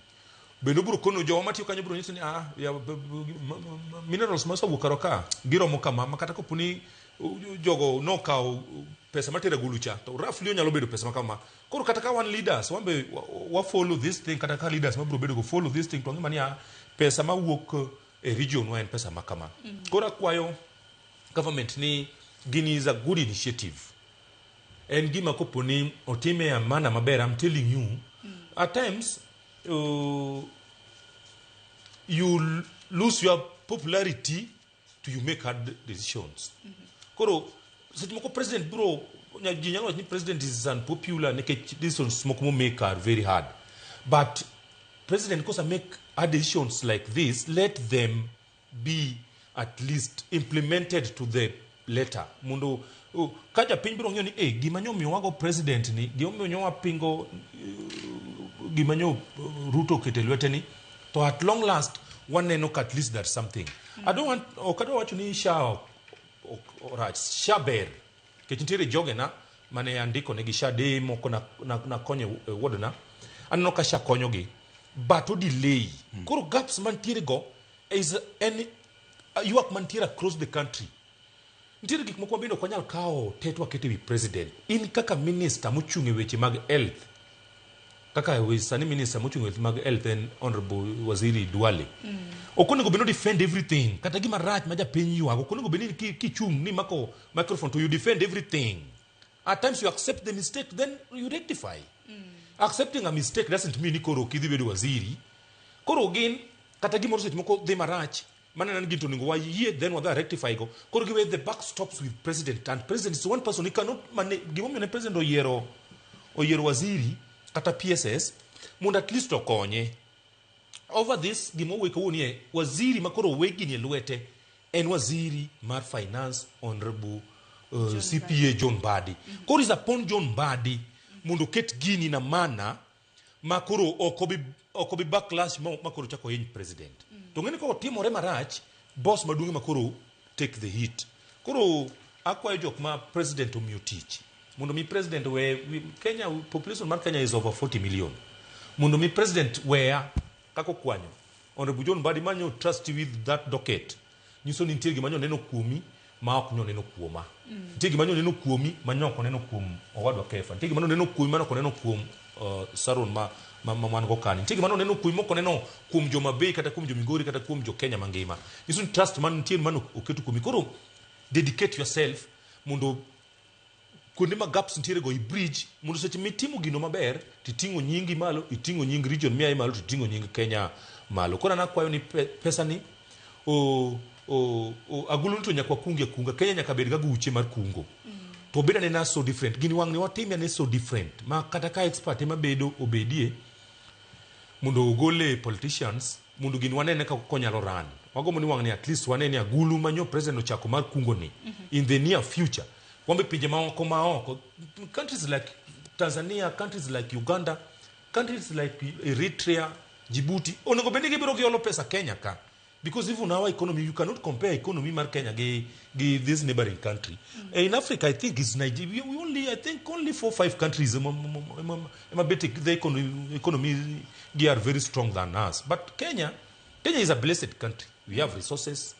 bendo buro kono jowa matiyo kanyo buro nyisoni minerals maso wukaro ka giromo kama makata kopuni jogo no kaw pesa matera gulucha to roughly nyalo bedo pesa makama koro kata ka one leaders wambe wa follow this thing kata ka leaders mabro bedo go follow this thing to ngimani pesa mawuok e region wa en pesa makama koro kwayo government ni gini is a good initiative en gima koponi otime ya mana maber I'm telling you at times you lose your popularity to you make hard decisions koro sitimo president bro nyanyalo ni president is unpopular nekech decisions moko make are very hard but president kosa make hard decisions like this let them be at least implemented to the letter mundo kaja piny biro ng'iyo ni gimanyo miwago president ni gimanyo pingo gimanyo Ruto kete lwete ni to at long last one neno at least that's something I don't want okado wacho ni sha orach shaber kechintere jogena mane andiko ne gi shade moko na konye wodna anno ka sha konyogi but o delay koro gaps mantiere go is any yuak mantiere across the country ntiere gik moko bendo kwanyal kao tetwa kete wi president in kaka minister mochunge weche mag health kaka sani minister mochunge weche mag health and honorable Waziri Duale okonego bendo defend everything kata gima rach maja piny yuago okonego bendo kichung ni mako microphone to you defend everything at times you accept the mistake then you rectify accepting a mistake doesn't mean koro kidhi bedo waziri koro gin kata gimoro seche moko dhi marach mana nan ginto ningo wa ye then wa rectify go koro give the buck stops with president and president is one person he cannot gimomiyo ne president oyiero waziri kata PSS mondo at least okonye over this gimo weko woni waziri makoro wegi ni lwete en waziri mar finance honorable CPA John Mbadi. Koro is upon John Mbadi mondo ket gini na mana makoro okobi backlash makoro chako hiny president. To ng'eni ko timore marach, boss maduong' makoro take the hit. Koro akwayo jok ma president omiyo tich. Mondo mi president Kenya, population mar Kenya is over 40 million. Mondo mi president kako kwanyo. Honorable John Mbadi manyo trust with that docket. Nyiso ni nitie gima nyo neno kuomi ma ok nyo neno kuoma. Nitie gima nyo neno kuomi ma nyo ok neno kuom owadwa Kefa. Nitie gima nyo neno kuomi ma ok neno kuom Saron ma man go kani. Nitie gima nyo neno kuomi moko neno kuom Joma Bay kata kuom Jomigori kata kuom jo Kenya mangima. Nyiso ni trust man nitie man oketu kuomi. Koro dedicate yourself mondo kuonde ma gaps ntiere go i bridge mondo seche mitimo gino maber titingo nyingi malo, itingo nying region miae malo, titingo nying Kenya malo. Kora nakwayo ni pesa ni agulu to nyakwa kunga Kenya nyaka bed ga guche mar kungo. To beda ne na so different. Gini wang ni watimia ne so different. Ma kata ka expert ema bedo obedie mondo ogole politicians mondo gini wanene ka konyalo ran. Wagomo ni wang ni at least wanene agulu manyo president ochako mar kungo ni in the near future. Wambe pinje maoko, countries like Tanzania, countries like Uganda, countries like Eritrea, Djibouti, onego bende gibiro giolo pesa Kenya ka. Because even our economy, you cannot compare economy mar Kenya gi this neighboring country. In Africa, I think it's Nigeria. I think only 4 or 5 countries the economy they are very strong than us. But Kenya is a blessed country. We have resources.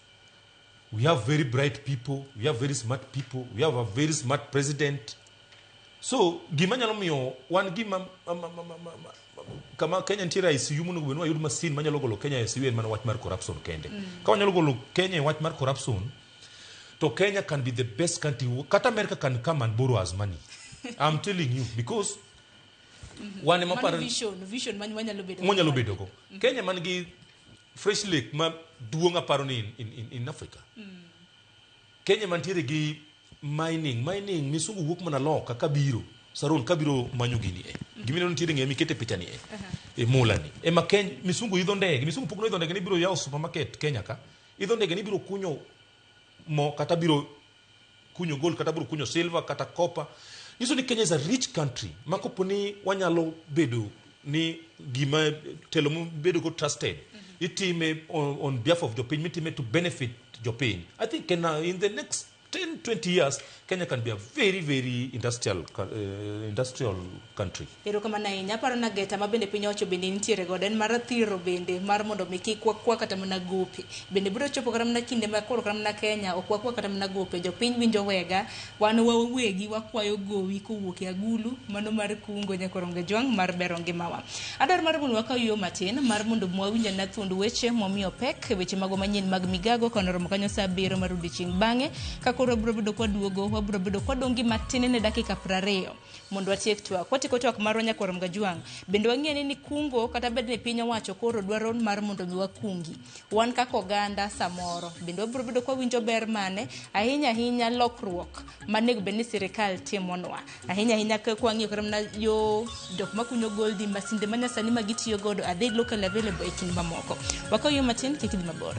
We have very bright people. We have very smart people. We have a very smart president. So, gimanya lomio, one gima kama Kenya ntira ICU munu gwenwa yudu masin manya logolo Kenya ICU en mana watch mar corruption kende. Kama nya logolo Kenya watch mar corruption, to Kenya can be the best country. Kata America can come and borrow us money. I'm telling you, because one vision manya lobedo go. Kenya mangi fresh lake ma duonga paroni in Africa. Kenya mantiere gi mining misungu wuok mana loka kabiro Saron kabiro manyo gini gimino ntiere ngemi kete picha ni mula ni ema Kenya misungu idho ndege pokno idho ndege ni biro yaw supermarket Kenya ka idho ndege ni biro kunyo mo kata biro kunyo gold kata biro kunyo silver kata copper. Niso ni Kenya is a rich country makoponi wanyalo bedo ni gima telo mo bedo go trusted itime on behalf of the pin to benefit Japan. I think in the next 10-20 years, Kenya can be a very, very industrial country. Pero kama na inya paro na geta mabende pinyo ocho bende ntiere goden mar thiro bende mar mondo miki kwa kata mna gopi. Bende biro chopo kata mna kinde makoro kata mna Kenya okwa kata mna gope jo piny winjo wega wan wawegi wakwayo gowi kowuok e agulu mano mar kungo nyakoronge jwang mar beronge mawa. Adar mar mondo wakayo matin mar mondo mwawinja na thundu weche momiyo pek weche mago manyien mag migago kono romo kanyo saa 7 marudi ching bange kakoro bro kwa duogo wabro bedo kwa dongi matine ne dakika 20 mondo watiek twak watiko twak mar Nyakoronga Jwang bende wang'e ni kungo kata bed ne piny owacho koro dwaro mar mondo mi wakungi wan kaka oganda samoro bende wabro bedo kwa winjo ber mane ahinya lokruok manego bende sirikal timonwa ahinya kwa ng'iyo kata na yo jok makunyo goldi masinde manyasani magitiyo godo are they local available e kind mamoko wakayo matin kikidhi mabor.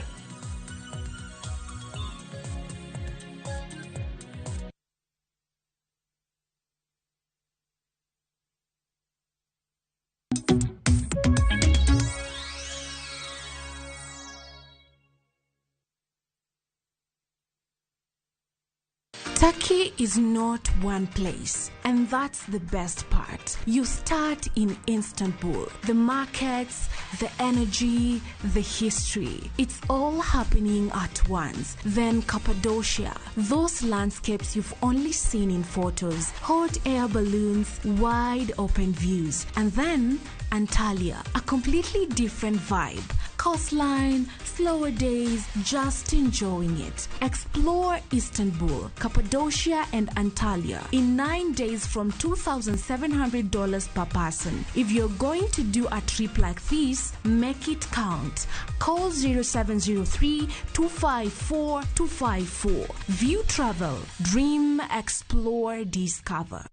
Turkey is not one place, and that's the best part. You start in Istanbul. The markets, the energy, the history. It's all happening at once. Then Cappadocia. Those landscapes you've only seen in photos. Hot air balloons, wide open views. And then Antalya, a completely different vibe. Coastline, slower days, just enjoying it. Explore Istanbul, Cappadocia and Antalya in 9 days from $2,700 per person. If you're going to do a trip like this, make it count. Call 0703-254-254. View Travel. Dream, explore, discover.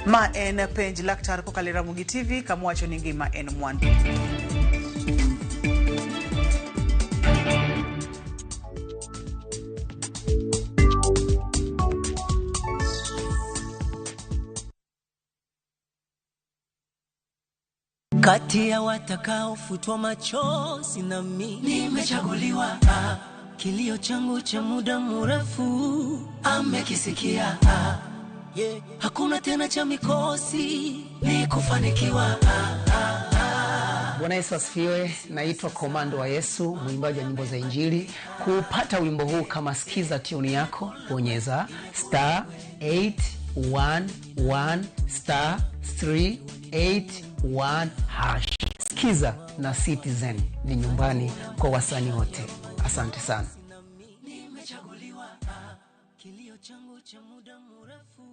Ma en penj laktar kokalo Ramogi TV kama wacho ni ngima en mwandu. Kati ya watakaofutwa machozi na mimi nimechaguliwa. Kilio changu cha muda mrefu amekisikia. Hakuna tena cha mikosi, ni kufanikiwa. Bwana Yesu asifiwe. Naitwa Komando wa Yesu, mwimbaji wa nyimbo za Injili. Kupata wimbo huu kama sikiza tune yako, bonyeza *811 *381 hash. Sikiza na Citizen ni nyumbani kwa wasanii wote. Asante sana. Nimechaguliwa. Kilio changu cha muda mrefu.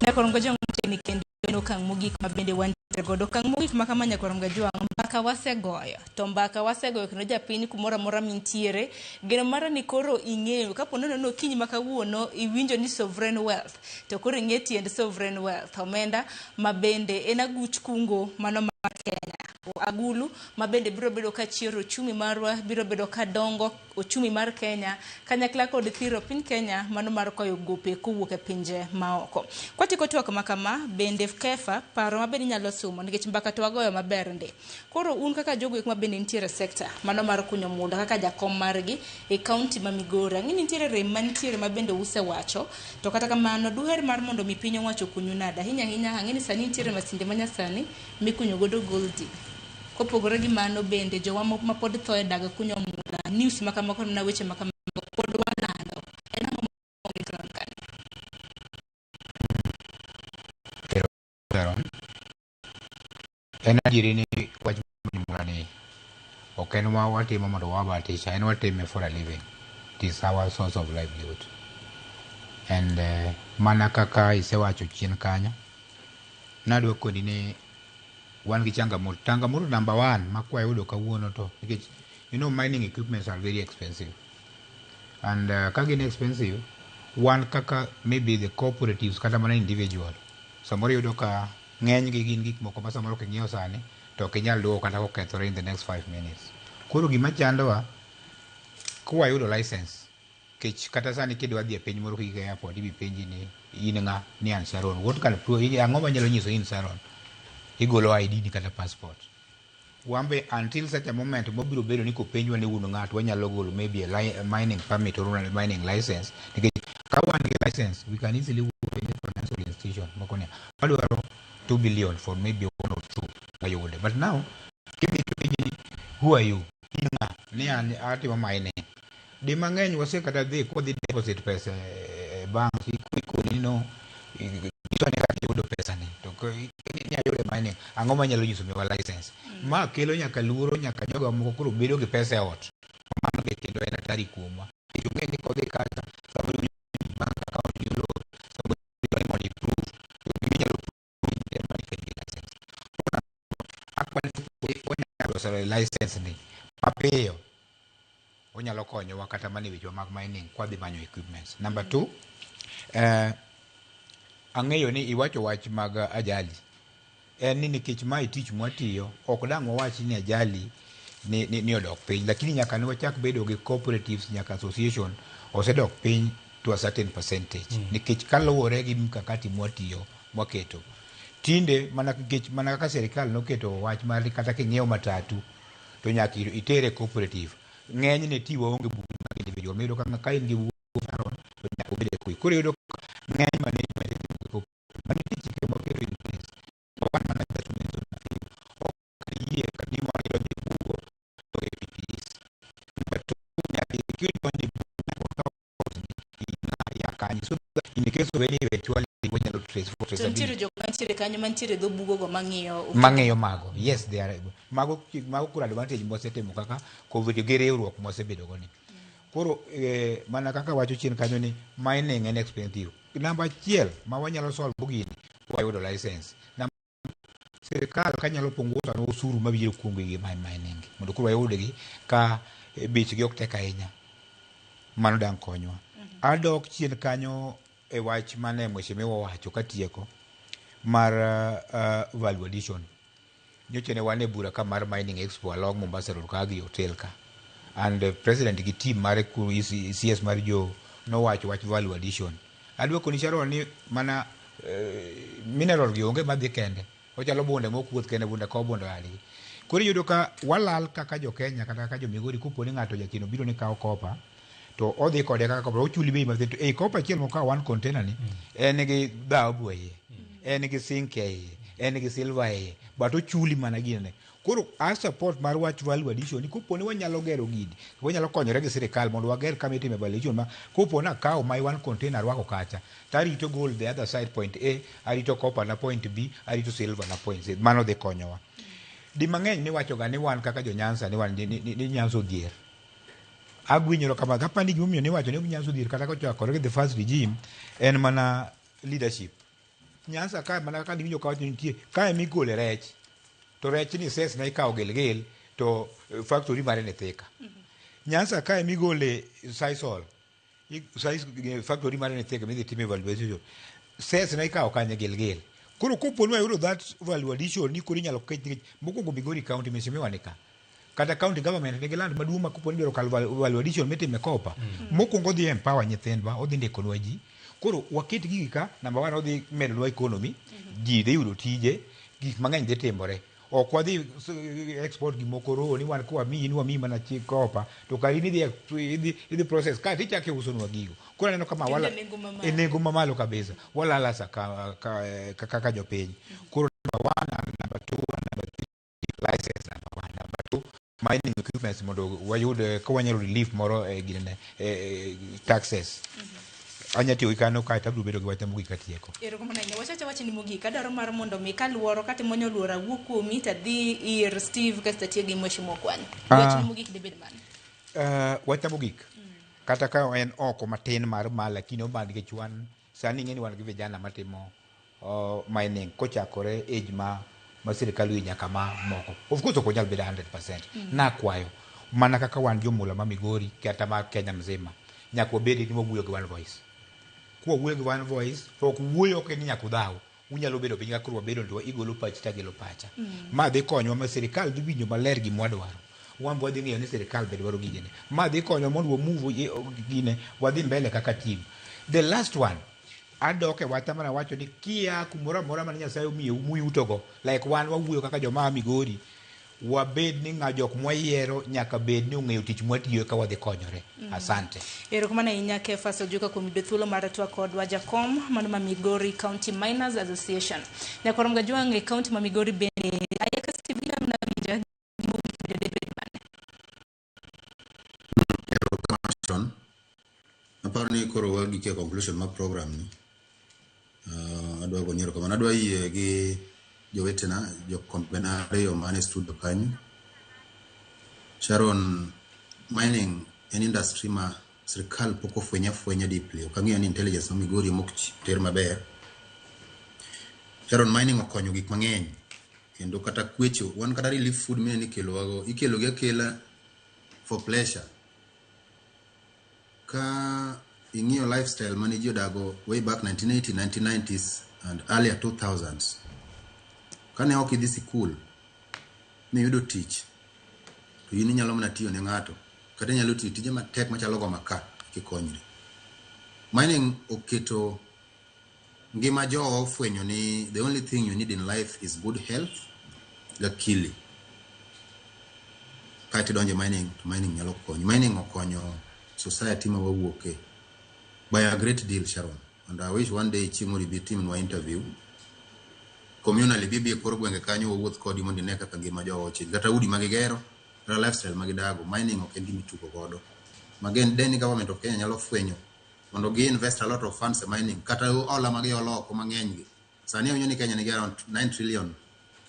Nyakorongojo ni kendo kang mogik mabende wantiere godo kang mogik makamanya korongojo mbaka wasegoyo to mbaka wasegoyo kendo japiny kumora mora mintiere geno mara ni koro ing'eyo kapo nono kiny makawuono iwinjo ni sovereign wealth to koro ing'e tiend sovereign wealth omenda mabende en aguch kungo mano mar Kenya agulu mabende biro bedo ka chiero ochumi marwa biro bedo ka dongo ochumi mar Kenya kanyakla kod thiro piny Kenya mano mar koyo gope kowuok e pinje maoko. Kwatiko twak makama bende kefa paro mabende nyalo sumo nikech mbaka to wagoyo maber ndi. Koro un kaka jogo ek mabende nitiere sekta mano mar kunyo munda kaka jakom margi e county ma Migori ng'ini nitiere rem mantiere mabende use wacho to kata kamano duher mar mondo mi piny owacho kunyu nada hinya ng'ini sani nitiere masinde manyasani mikunyo godo goldi. Kopogore gi mano bende jowa ma pod thoe daga kunyo mula news makamako na weche makamako pod walando en ang'o mong'e kan en ajiri ni wach mula ni ok en watimo mondo wabatisha en watime for a living. It is our source of livelihood and mana kaka isewacho chien kanyo nadwa kodi ni wan gi changamoto number 1 makwa yudo kawuono to because mining equipments are very expensive and kagin expensive one kaka maybe the cooperatives kata mana individual samoro yudo ka ng'eny gi gin gik moko ma samoro king'iewo sani to kinyal duogo kata kokethore in the next 5 minutes. Koro gima chandowa kwa yudo license kech kata sani kidwa dhi e piny moro kike airport ibi penji ni in ng'a ni an Sharon what kind of proof ang'o manyalo nyiso in Sharon igolo ID ni kata passport wambe until such a moment mobiro bedo ni kopenjwa ni un ng'ato wanyalo golo maybe a mining permit or a mining license nikech ka wan gi license we can easily go to any financial institution makonia wadwaro 2 billion for maybe 1 or 2 ayude but now give me who are you inga ni an atimo mining di mang'eny wase kata dhi kodhi deposit pesa bank iko nino itone kata yudo pesa ni to ni ayudo mining ang'o manyalo nyiso mi wa license ma kelo nyaka luoro nyaka jogo moko koro bedo gi pesa e ot mano ke kendo en atari kuomwa yo ng'eni kodhi kata sababu bank account yudo sababu ni mo improve to ginyalo prove ni license akwa ni license ni mapiyo onyalo konyowa kata mani wecho mag mining kwa dhi manyo equipments. Number 2 ang'eyo ni iwacho wach mag ajali en ni nikech mai tich mwatiyo ok dang' wawach ni ajali ni odok piny lakini nyaka ne wachak bedo gi cooperatives nyaka association osedok piny to a certain percentage nikech kaluwore gi mkakati mwatiyo mwaketo tinde mana kaka serikal noketo wach mar kata king'iewo matatu to nyaka itere cooperative ng'eny ne tiwa onge buri mag individual medo ka in gi Sharon to nyaka obede kui koro yudo ng'eny management mani chike moketo in place one management on yie kanimo idonje bugo to APPs kidonjo ya kanyo. So in the case of any eventuality when you trace for traceability jo mantiere kanyo mantiere dho bugo go mang'eyo mago. Yes, they are mago kura advantage mosetimo kaka covid gi riwruok mosebedo go ni. Koro mana kaka wacho chien kanyo ni mining en expensive. Namba 1 ma wanyalo solve bugini wayudo license. Sirikal kanyalo punguza no usuru mabiro kuongo gi mining mondo kuro wayude gi ka bech gi ok tek ahinya. Mano dang konywa. Adok chien kanyo e wach mane mheshimiwa wacho katieko mar value addition. Nyoche ne wane bura ka mar mining expo along Mombasa Road ka gi hotel ka. And president gi team mare ku CS mar jo no wacho wach value addition. Adwoko ni charo ni mana mineral gi onge madhi kende. Ochalo bonde mokuoth kende bonde ko bonde ali. Koro yudo ka walal kaka jo Kenya kata kaka jo Migori kupo ni ng'ato jakino biro ni kawo kopa to odhi kode kaka kopa ochuli bei mathin to ei kopa chiel mokawo one container ni en gi dhahabu e en gi zinc e en gi silver e but ochuli mana gine. Koro a support mar wach value addition kupo ni wanyalo gero gidi wanyalo konyore gi sirikal mondo wager committee evaluation ma kupo na kawo my one container wako kacha tarito gold the other side point A arito copper na point B arito silver na point C mano dhi konyowa. Di mang'eny ni wacho ga ni wan kaka jo Nyanza ni wan ni Nyanza dhier. Agwinyoro kama kapani gimomiyo ni wacho ni Nyanza dhier kata kochakore gi the first regime en mana leadership. Nyanza ka mana ka diwinjo ka wacho nitie ka emigole rech to rech ni ses na ikawo gelgel to factory mare ne thika. Nyanza ka emigole Sisal factory mare ne thika midhi time evaluation ses na ikawo kanye gelgel. Koro kuponi wayudo that value addition ni kuri nyalo kech mokwongo Migori County mheshimiwa nika kata county government nigi land maduong' ma kuponi dwaro kal value addition mitime kopa mokwongo dhi empower nyithindwa odhi ndikonwa ji. Koro waket gigi ka number 1 odhi medonwa economy ji dhi yudo tije gik mang'eny dhi timore. Ok wadhi export gimoko roho ni wan kwa miyi mana chi kopa to kari ni dhi process ka tichake usonwa gigo. Koro neno kama wala nengo mamalo kabisa wala sa kaka jopiny. Koro number 1 and number 2 and number 3 license number 1 number 2 mining equipments mondo wayude ko wanyalo relief moro gine taxes. Anya tiyo ikano ka tabru bedo gi wach mugi katieko. Ero kuma nanya wacha ni mugi kadaro mar mondo mi kaluoro kata monyo luora wuku mita dhi ir Steve kasta tiyo gi mheshimiwa kwanyo. Wacha ni mugi kide bed man. Wacha mugi kata ka en oko matin mar mala kino band gi chwan sani ngeni wan gi vijana matimo mining kochakore age ma sirikal wi nyaka ma moko. Of course ok nyal bedo 100%. Na kwayo mana kaka wan jomula ma Migori kata ma Kenya mzima nyaka obedi ni wuoyo gi one voice. Kwa wuoyo gi one voice to wuoyo ke ni nyaka udhaw unyalo bedo piny kaka wabedo ndo igolo pach tagelo pacha. Ma dhi konyo ma sirikal dhi winjo maler gi mwadwaro. Wan wadhi ng'eyo ni sirikal bed dwaro gigene. Ma dhi konyo mondo move gine wadhi mbele kaka team. The last one adoke watamana wacho ni kia kumora mora man Nyasaye omiyo muyutogo like wan wawuoyo kaka joma Migori wabed ni ng'ajok mwayiero nyaka bed ni ong'eyo tich mwatiyo ka wadhi konyore. Asante. Ero kuma na inya kefa sojuka kumido thuolo mar twa kod wajakom mano ma Migori County Miners Association. Nyakorom ga jwange county ma Migori bende ayaka Steve na minja gimugi kide bed mane. Ero aparni koro wagi ke conclusion ma program ni. Adwa go nyero kama adwa yie gi jowetena jokompena reyo mane studio kanyo. Sharon, mining en industry ma sirikal poko fwenya deeply. Okang'eyo ni intelligence ma Migori mokchi ter maber. Sharon, mining okonyo gik mang'eny kendo kata kwecho wan kata relief food mine nikelo wago ikelo gi akela for pleasure. Ka ing'iyo lifestyle mane ji odago way back 1980, 1990s and earlier 2000s. Kane ok idhi sikul mi yudo tich to in inyalo mana tiyo ne ng'ato kata inyalo tiyo tije matek machalo go maka kikonyri. Mining oketo ngima jowa ofwenyo ni the only thing you need in life is good health gakili. Kati donje mining to mining nyalo konyo. Mining okonyo society ma wawuoke by a great deal, Sharon. And I wish one day Chimori be team in interview. Communally bibi koro gwenge kanyo wuoth kodi mondo neka ka ngima jowo chi. Gata udi magigero, kata lifestyle magidago, mining ok en gima itugo godo. Again, then the government of Kenya nyalo fwenyo mondo gi invest a lot of funds in mining kata ola magi oloko mang'eny. Sani onyo ni Kenya nigi around 9 trillion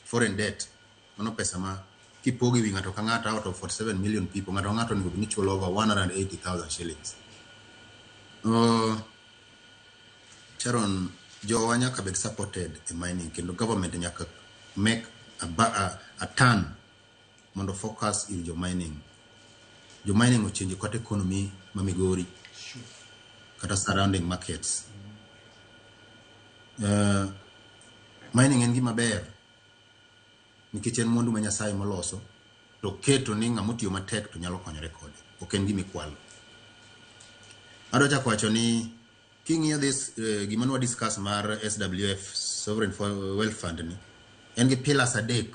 foreign debt. Mano pesa ma kipogi wi ng'ato ka ng'ato out of 47 million people ng'ato ni chulo over 180,000 shillings. Sharon, jowa nyaka bed supported in mining kendo government nyaka make a turn mondo focus in your mining. Your mining will change your economy ma Migori kata surrounding markets. Mining en gima ber nikech en mwandu ma Nyasaye moloso to keto ni ng'ama tiyo matek to nyalo konyore kode. Ok en gima ikwalo. Adwa chako wacho ni king'iyo this gima nwa discuss mar SWF Sovereign Wealth Fund ni en gi pillars adek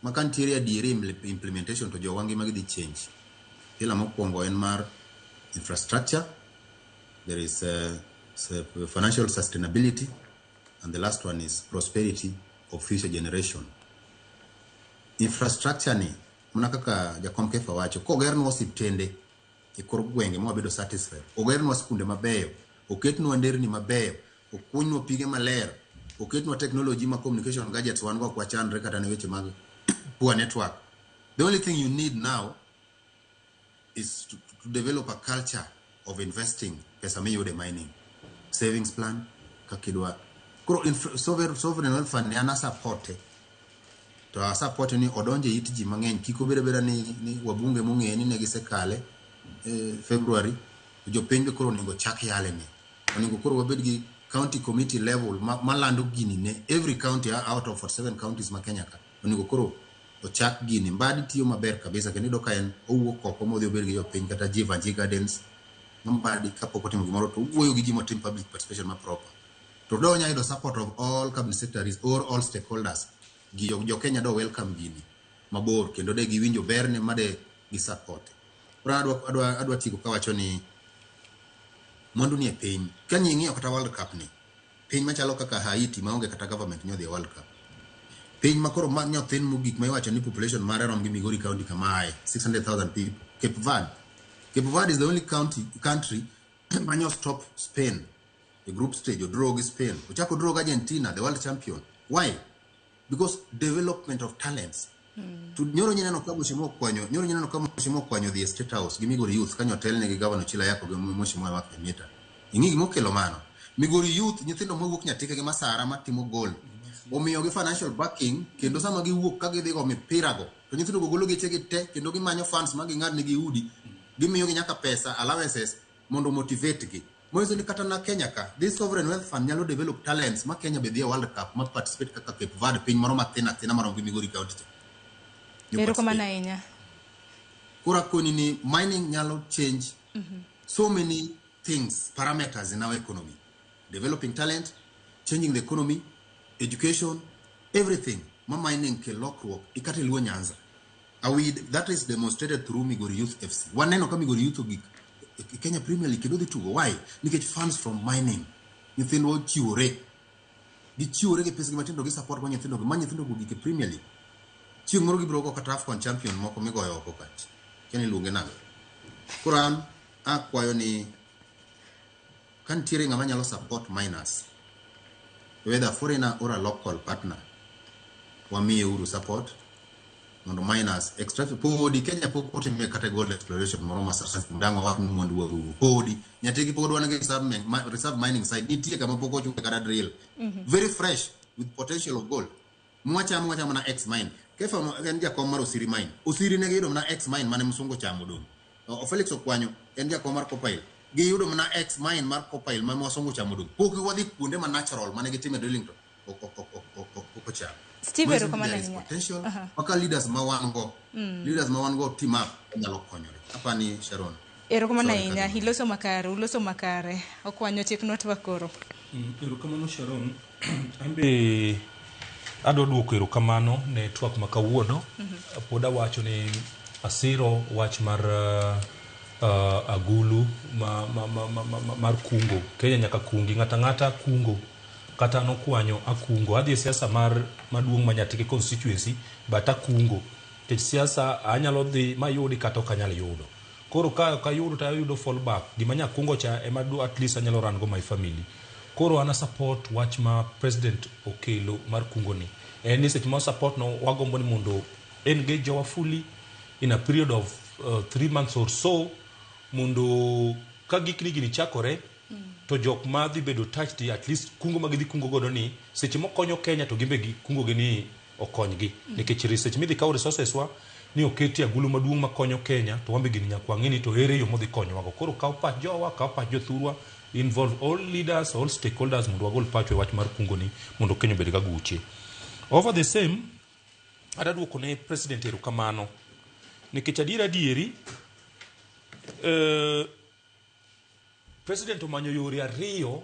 ma kantiere adieri implementation to jowangi magi dhi change. Pillar mokwongo en mar infrastructure, there is financial sustainability, and the last one is prosperity of future generation. Infrastructure ni muna kaka jakom Kefa wacho kogernwa osiptende e kor gwenge ma wabedo satisfied, ogernwa skunde mabeyo, oketnwa nderni mabeyo, okunywa pige maler, oketnwa technology ma communication gadgets wan go kwa chandre kata ne weche mag poor network. The only thing you need now is to develop a culture of investing pesa miyude mining, savings plan kakidwa. Kuro sovereign wealth fund yana support to a support ni odonje it ji mang'eny kiko beda ni wabunge mong'e ni ne gisekale February jo penjo kuro ningo chak yale ni oningo kuro wabed gi county committee level malando gini ne every county out of 47 counties ma Kenya ka oningo kuro o chak gini mbadi tiyo maber kabisa kendo doka en owuok oko modhi obed gi jo piny kata Jivanji Gardens mbadi kapok otimo gimoro to wuoyo gi ji motim public participation ma proper to do nya do support of all cabinet secretaries or all stakeholders gi jo Kenya do welcome gini mabor kendo de giwinjo berne made gi support. Adwa tiko kawacho ni mwandu ni e piny kanyi ng'iyo kata World Cup ni piny machalo kaka Haiti maonge kata government nyodhi e World Cup, piny makoro ma nyothin mogik ma iwacho ni population mare rom gi Migori County kamae 600,000 people. Cape Verde is the only country manyo stop Spain the group stage or draw Spain ochako draw Argentina the world champion. Why? Because development of talents. Nyoro nyineno kama mheshimiwa kwanyo the State House gi Migori Youth kanyo hotel ne gi governor Chila yako gi mheshimiwa wake Mita ingi gimokelo mano Migori Youth nyithindo mowuok Nyatika gi Masara matimo goal omiyo gi financial backing kendo sama giwuok ka gidhi go mipira go to nyithindo golo gechegi te kendo gimanyo funds ma ging'ad ne gi udi gimiyo gi nyaka pesa allowances mondo motivate gi moyo ni kata na Kenya ka this sovereign wealth fund nyalo develop talents ma Kenya bedhi e World Cup ma participate kaka Cape Verde piny moro matin marom gi Migori County. Ero kamana ahinya. Kura koni ni mining nyalo change so many things, parameters in our economy. Developing talent, changing the economy, education, everything. Ma mining ke lokruok ikate luo Nyanza. That is demonstrated through Migori Youth FC. Waneno ka Migori Youth ogik Kenya Premier League do tugo. Why? Nikech funds from mining. Nyithindo chiwore. Gichiwore gi pesa gi matindo gi support ma nyithindo go gi Premier League. Chieng' moro gibiro go kata AFCON champion moko migoyo oko kach. Keni luonge nang'o. Kuran akwayo ni kantiere ng'ama nyalo support miners, whether foreigner or a local partner, wamiye uru support mondo miners extract podi Kenya pok otime kata gold exploration moro masasa ndango wa mwandu wa podi nyatiki pok wana ge reserve mining site nitie kama pok ochuke kata drill very fresh with potential of gold mwacha na X mine Kefa en jakom mar Osiri mine Osiri ne giyudo na X mine mane msungo chamo dong Felix Okwanyo en jakom mar Copile giyudo na X mine mar Copile mane msungo chamo dong pok wadhi kuonde ma natural mane gitime drilling to oko chamo Steve ero kamana hinya waka leaders mawango team up nyalo konyore hapa ni Sharon ero kamana hinya uloso makare Okwanyo tekno twakoro ero kamano Sharon ambe adwa duoko erokamano ne twak ma kawuono pod awacho ni asiro wach mar agulu mar kungo Kenya nyaka kungi ng'ata kungo kata nokwanyo akungo adhi siasa mar maduong' ma Nyatike constituency but akungo ke siasa anyalo dhi mayudi kata ok anyal yudo koro ka yudo ta yudo fallback gima nya kungo cha ema do at least anyalo ran go my family. Koro ana support wach ma president okelo mar kungo ni. Ni seche ma support no wagombo ni mondo engage jowa fully in a period of 3 months or so mondo ka gikni gini chakore to jok ma dhi bedo touched at least kungo magidhi kungo godo ni seche mokonyo Kenya to gimbe gi kungo gi ni okonygi nikech research midhi kaw resources wa ni oketi agulu maduong' makonyo Kenya to wambe gini nyakwang'ini to ere yo modhi konyo wago. Koro kaw pach jowa, kaw pach jothurwa, involve all leaders, all stakeholders mondo wagol pach e wach mar kungo ni mondo Kenya bed ga guche. Over the same adaduoko ne president erokamano nikech adieri president omanyo yore ariyo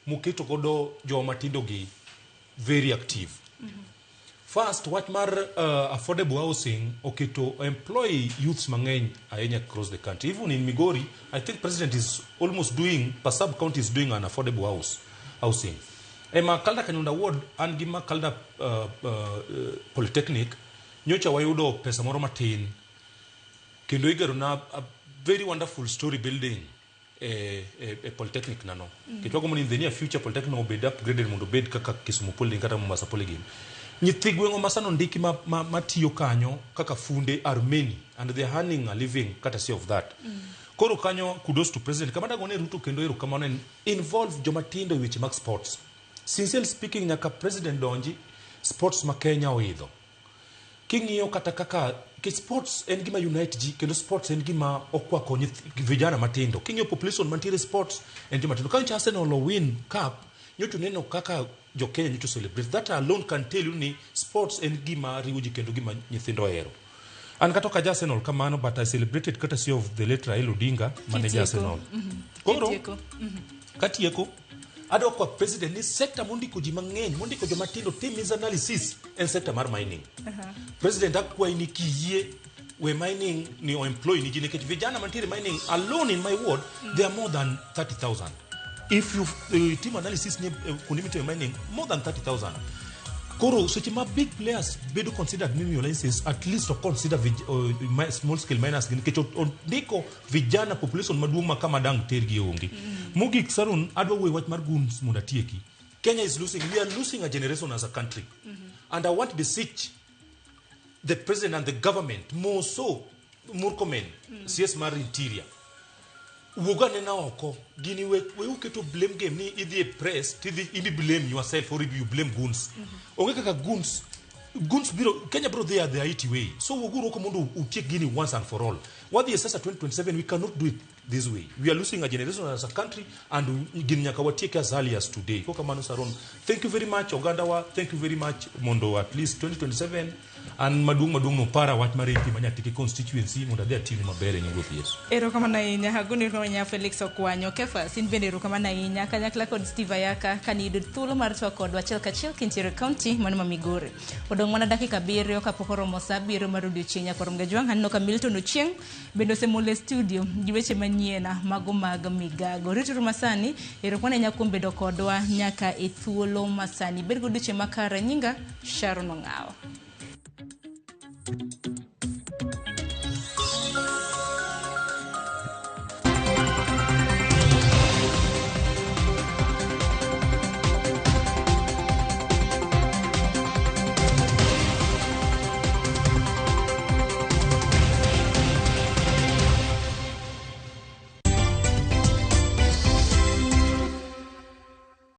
moketo godo joma tindo gi very active. First, wach mar affordable housing oketo employ youths mang'eny ahinya across the country. Even in Migori, I think president is almost doing, Pasab County is doing an affordable housing. Ema Kalda Kanyunda Ward and Gima Kalda Polytechnic, nyocha wayudo pesa moro matin. Kendo igero na a very wonderful story building a Polytechnic nano. Kitwago in the near future Polytechnic will be upgraded mondo bed kaka Kisumu Poly kata Mombasa Poly game. Nyithi gwengo masano ndiki matiyo kanyo kaka funde are many and they are earning a living courtesy of that. Koro kanyo kudos to president. Kamada gone Ruto kendo erokamano involve jomatindo e weche mag sports. Sincerely speaking, nyaka president donji sports ma Kenya oidho. King'iyo kata kaka sports en gima unite ji kendo sports en gima okwako vijana matindo. King'iyo population mantiere sports en gima matindo. Kanyo Arsenal win cup nyoto neno kaka jo Kenya nyoto celebrate. That alone can tell you ni sports en gima riwo ji kendo gima nyithindo hero. An katoka Arsenal kamano but I celebrated courtesy of the late Raila Odinga manager Arsenal. Koro katieko ado kwa president ni sector mondiko ji mang'eny mondiko joma tindo team is analysis en sector mar mining. President akwa ni kiyie we mining ni employee ni jine kech vijana mantiere mining alone in my ward there are more than 30,000. If you team analysis ni kunimito mining more than 30,000. Koro such ma big players bedo considered minimum licenses at least to consider small scale miners gini kecho ndiko vijana population maduong' kama dang tergi onge. Mugik sarun adwa we watch mar guns munda tieki. Kenya is losing, we are losing a generation as a country. And I want to beseech the president and the government more so Murkomen CS Mar Interior wogane na oko gini we uketo blame game ni idhi press idi blame yourself or you blame guns. Onge kaka guns biro Kenya bro they are the IT way. So woguro ko mondo utiek gini once and for all. What the assessor 2027 we cannot do it this way. We are losing a generation as a country and gini nyaka watiek as early as today. Ko kamano Saron. Thank you very much Ogandawa. Thank you very much Mondo at least 2027 and madung no para wat mareti manyatiki constituency mondo dia team mabere ni ruth Yesu. Erokamano inya haguni ko nya Felix Okwanyo kefa sin bende erokamano inya kanyakla kod Steve Ayaka kanid thulo mar twa kod wachel kachel Kintere County mano Migori. Odong mana dakika 7 kapok oromo saa 7 mar odiochieng' korom gajwang' hanno ka Milton Ochieng bendo semole studio giweche manyiena mago mag migago rituru masani erokamano inya kuom bedo kodwa nyaka e thuolo masani bergo duche makara nyinga Sharon Ong'aw.